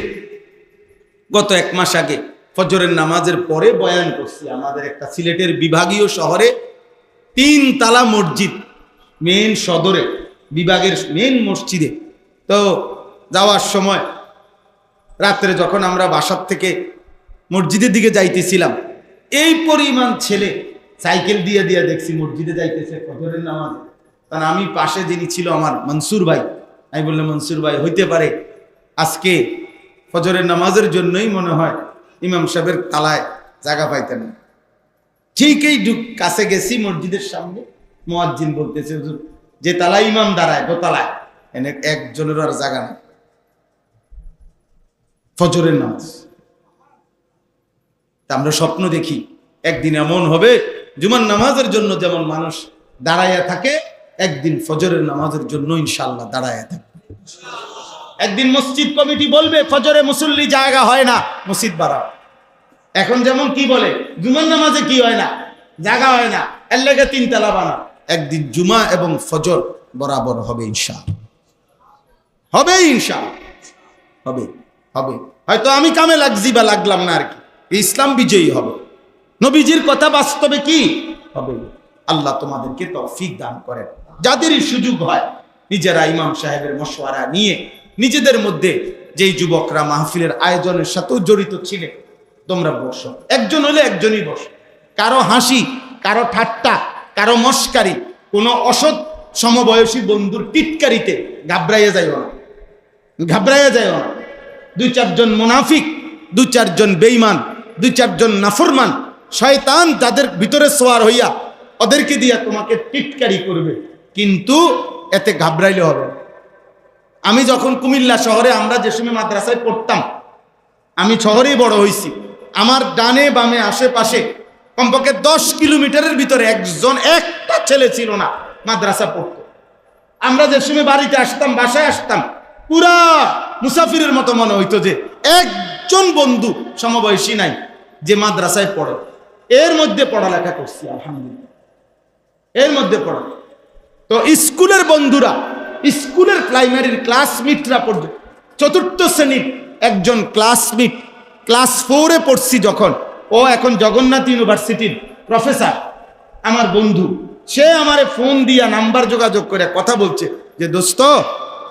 গত 1 মাস আগে ফজরের নামাজের পরে বয়ান করছি। আমাদের একটা সিলেটের বিভাগীয় শহরে 3 তালা মসজিদ, মেন সদরে, বিভাগের মেন মসজিদে। তো যাওয়ার সময় রাত্রে যখন আমরা বাসার থেকে মসজিদের দিকে যাইতেছিলাম, এই পরিমাণ ছেলে সাইকেল দিয়ে দিয়ে দেখছি মসজিদে যাইতেছে ফজরের নামাজ। কারণ আমি পাশে যিনি ছিল আমার মনসুর ভাই, আমি বললাম, মনসুর ভাই, হইতে পারে আজকে ফজরের নামাজের জন্যই মনে হয় ইমাম সাহেবের তালায় জায়গা পাইতেন না। ঠিক এই কাছে গেছি মসজিদের সামনে, মুয়াজ্জিন বলতেছে, হুজুর, যে তালায় ইমাম দাঁড়ায়, দোতলায়, এনে একজনের আর জায়গা নেই। ফজরের নামাজ আমরা স্বপ্ন দেখি একদিন এমন হবে, জুমার নামাজের জন্য যেমন মানুষ দাঁড়াইয়া থাকে, একদিন ফজরের নামাজের জন্য ইনশাআল্লাহ দাঁড়াইয়া থাকবে। একদিন মসজিদ কমিটি বলবে, ফজরে মুসল্লি জায়গা হয় না, মসজিদ বাড়াও। এখন যেমন কি বলে, জুমার নামাজে কি হয় না, জায়গা হয় না, এর লেগে 3 তালা বানাও। একদিন জুমা এবং ফজর বরাবর হবে ইনশাআল্লাহ, হবে ইনশাআল্লাহ, হবে হবে। হয়তো আমি কামে লাগছি বা লাগলাম না, আর কি, ইসলাম বিজয়ী হবে। নবীজির কথা বাস্তবে কি হবে। আল্লাহ তোমাদেরকে তৌফিক দান করেন। যাদেরই সুযোগ হয়, নিজেরা ইমাম সাহেবের মশওয়ারা নিয়ে নিজেদের মধ্যে, যেই যুবকরা মাহফিলের আয়োজনের সাথেও জড়িত ছিলেন, তোমরা বসো। একজন হলে একজনই বসো। কারো হাসি, কারো ঠাট্টা, কারো মস্কারি, কোনো অসৎ সমবয়সী বন্ধুর টিটকারিতে ঘাবড়াইয়া যাইও না, ঘাবড়াইয়া যাইও না। 2-4 জন মুনাফিক, 2-4 জন বেঈমান, 2-4 জন নাফরমান শয়তান যাদের ভিতরে সোয়ার হইয়া ওদেরকে দিয়া তোমাকে টিটকারি করবে, কিন্তু এতে ঘাবড়াইলে হবে। আমি যখন কুমিল্লা শহরে, আমরা যে সময় মাদ্রাসায় পড়তাম, আমি শহরেই বড় হয়েছি, আমার ডানে বামে আশেপাশে কমপক্ষে 10 কিলোমিটারের ভিতরে একটা ছেলে ছিল না মাদ্রাসা পড়তো। আমরা যে সময় বাড়িতে আসতাম, বাসায় আসতাম, পুরা মুসাফিরের মতো মনে হইতো যে একজন বন্ধু সমবয়সী নাই যে মাদ্রাসায় পড়ে। এর মধ্যে পড়ালেখা করছি আলহামদুলিল্লাহ, এর মধ্যে পড়া। তো স্কুলের বন্ধুরা, স্কুলের প্রাইমারির ক্লাসমেটরা পর্যন্ত, 4th শ্রেণীর একজন ক্লাসমেট, ক্লাস 4-এ পড়ছি যখন, ও এখন জগন্নাথ ইউনিভার্সিটির প্রফেসর, আমার বন্ধু, সে আমারে ফোন দিয়া নাম্বার যোগাযোগ করে কথা বলছে যে দোস্ত,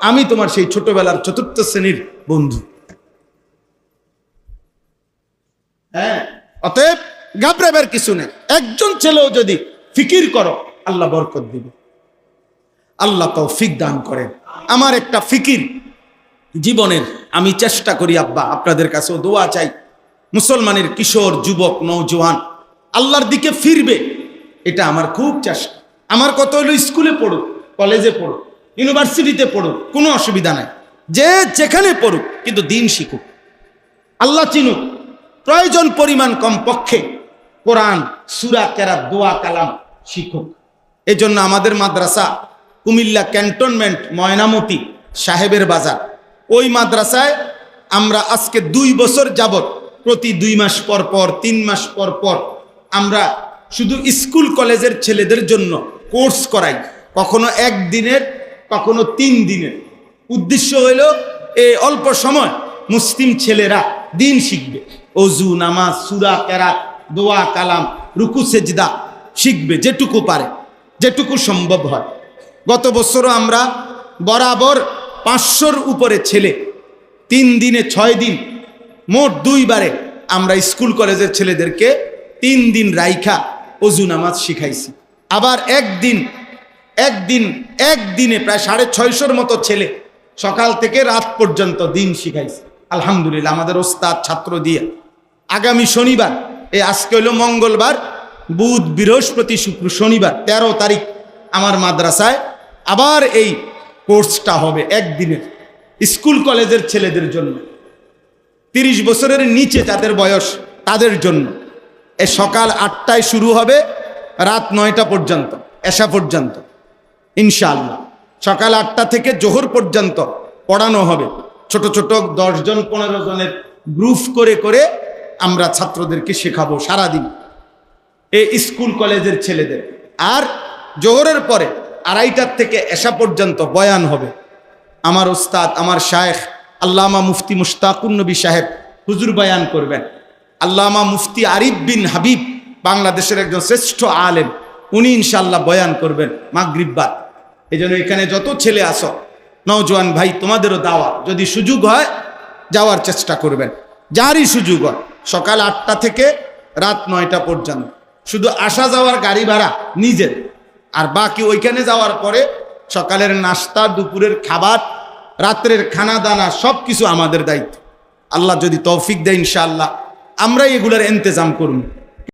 আমি তোমার সেই ছোটবেলার 4th শ্রেণীর বন্ধু। হ্যাঁ, অতএব ঘাবড়াবার কিছু নেই। একজন ছেলেও যদি ফিকির করো, আল্লাহ বরকত দিবে, আল্লাহ তৌফিক দান করেন। আমার একটা ফিকির জীবনের, আমি চেষ্টা করি আব্বা, আপনাদের কাছেও দোয়া চাই, মুসলমানের কিশোর যুবক নওজোয়ান আল্লাহর দিকে ফিরবে, এটা আমার খুব চেষ্টা। আমার কত হলো, স্কুলে পড়ুক, কলেজে পড়ুক, ইউনিভার্সিটিতে পড়ুক, কোনো অসুবিধা নাই, যে যেখানে পড়ুক, কিন্তু দিন শিখুক, আল্লাহ চিনুক, প্রয়োজন পরিমাণ কমপক্ষে কোরআন, সূরা, কেরাত, দোয়া, কালাম শিখুক। এই জন্য আমাদের মাদ্রাসা কুমিল্লা ক্যান্টনমেন্ট, ময়নামতি সাহেবের বাজার, ওই মাদ্রাসায় আমরা আজকে 2 বছর যাবত প্রতি 2 মাস পর পর, 3 মাস পর পর আমরা শুধু স্কুল কলেজের ছেলেদের জন্য কোর্স করাই, কখনো 1 দিনের, কখনো 3 দিনের। উদ্দেশ্য হইল এই অল্প সময় মুসলিম ছেলেরা দিন শিখবে, অজু, নামাজ, সূরা, কেরাত, দোয়া, কালাম, রুকু, সেজদা শিখবে, যেটুকু পারে, যেটুকু সম্ভব হয়। গত বছরও আমরা বরাবর 500-র উপরে ছেলে 3 দিনে 6 দিন, মোট 2 বারে আমরা স্কুল কলেজের ছেলেদেরকে 3 দিন রাইখা অজু নামাজ শিখাইছি। আবার একদিনে প্রায় 650-র মতো ছেলে সকাল থেকে রাত পর্যন্ত দিন শিখাইছি আলহামদুলিল্লাহ, আমাদের ওস্তাদ ছাত্র দিয়ে। আগামী শনিবার, এই আজকে হলো মঙ্গলবার, বুধ, বৃহস্পতি, শুক্র, শনিবার 13 তারিখ আমার মাদ্রাসায় আবার এই কোর্সটা হবে 1 দিনের, স্কুল কলেজের ছেলেদের জন্য, 30 বছরের নিচে যাদের বয়স তাদের জন্য। এ সকাল 8টায় শুরু হবে, রাত 9টা পর্যন্ত, এশা পর্যন্ত ইনশাআল্লাহ। সকাল 8টা থেকে জোহর পর্যন্ত পড়ানো হবে। ছোট ছোট 10 জন 15 জনের গ্রুপ করে করে আমরা ছাত্রদেরকে শেখাবো সারাদিন, এই স্কুল কলেজের ছেলেদের। আর জোহরের পরে 2:30 থেকে এশা পর্যন্ত বয়ান হবে। আমার উস্তাদ, আমার শায়েখ আল্লামা মুফতি মুশতাকুন নবী সাহেব হুজুর বয়ান করবেন। আল্লামা মুফতি আরিফ বিন হাবিব, বাংলাদেশের একজন শ্রেষ্ঠ আলেম, উনি ইনশাআল্লাহ বয়ান করবেন মাগরিব বাদ। এই জন্য এখানে যত ছেলে আসো, নওজোয়ান ভাই, তোমাদেরও দাওয়াত, যদি সুযোগ হয় যাওয়ার চেষ্টা করবেন, যারই সুযোগ হয়। সকাল 8টা থেকে রাত 9টা পর্যন্ত, শুধু আসা যাওয়ার গাড়ি ভাড়া নিজের, আর বাকি ওইখানে যাওয়ার পরে সকালের নাস্তা, দুপুরের খাবার, রাত্রের খানা দানা সব কিছু আমাদের দায়িত্ব। আল্লাহ যদি তৌফিক দেয় ইনশাআল্লাহ আমরা এগুলার ইন্তজাম করব।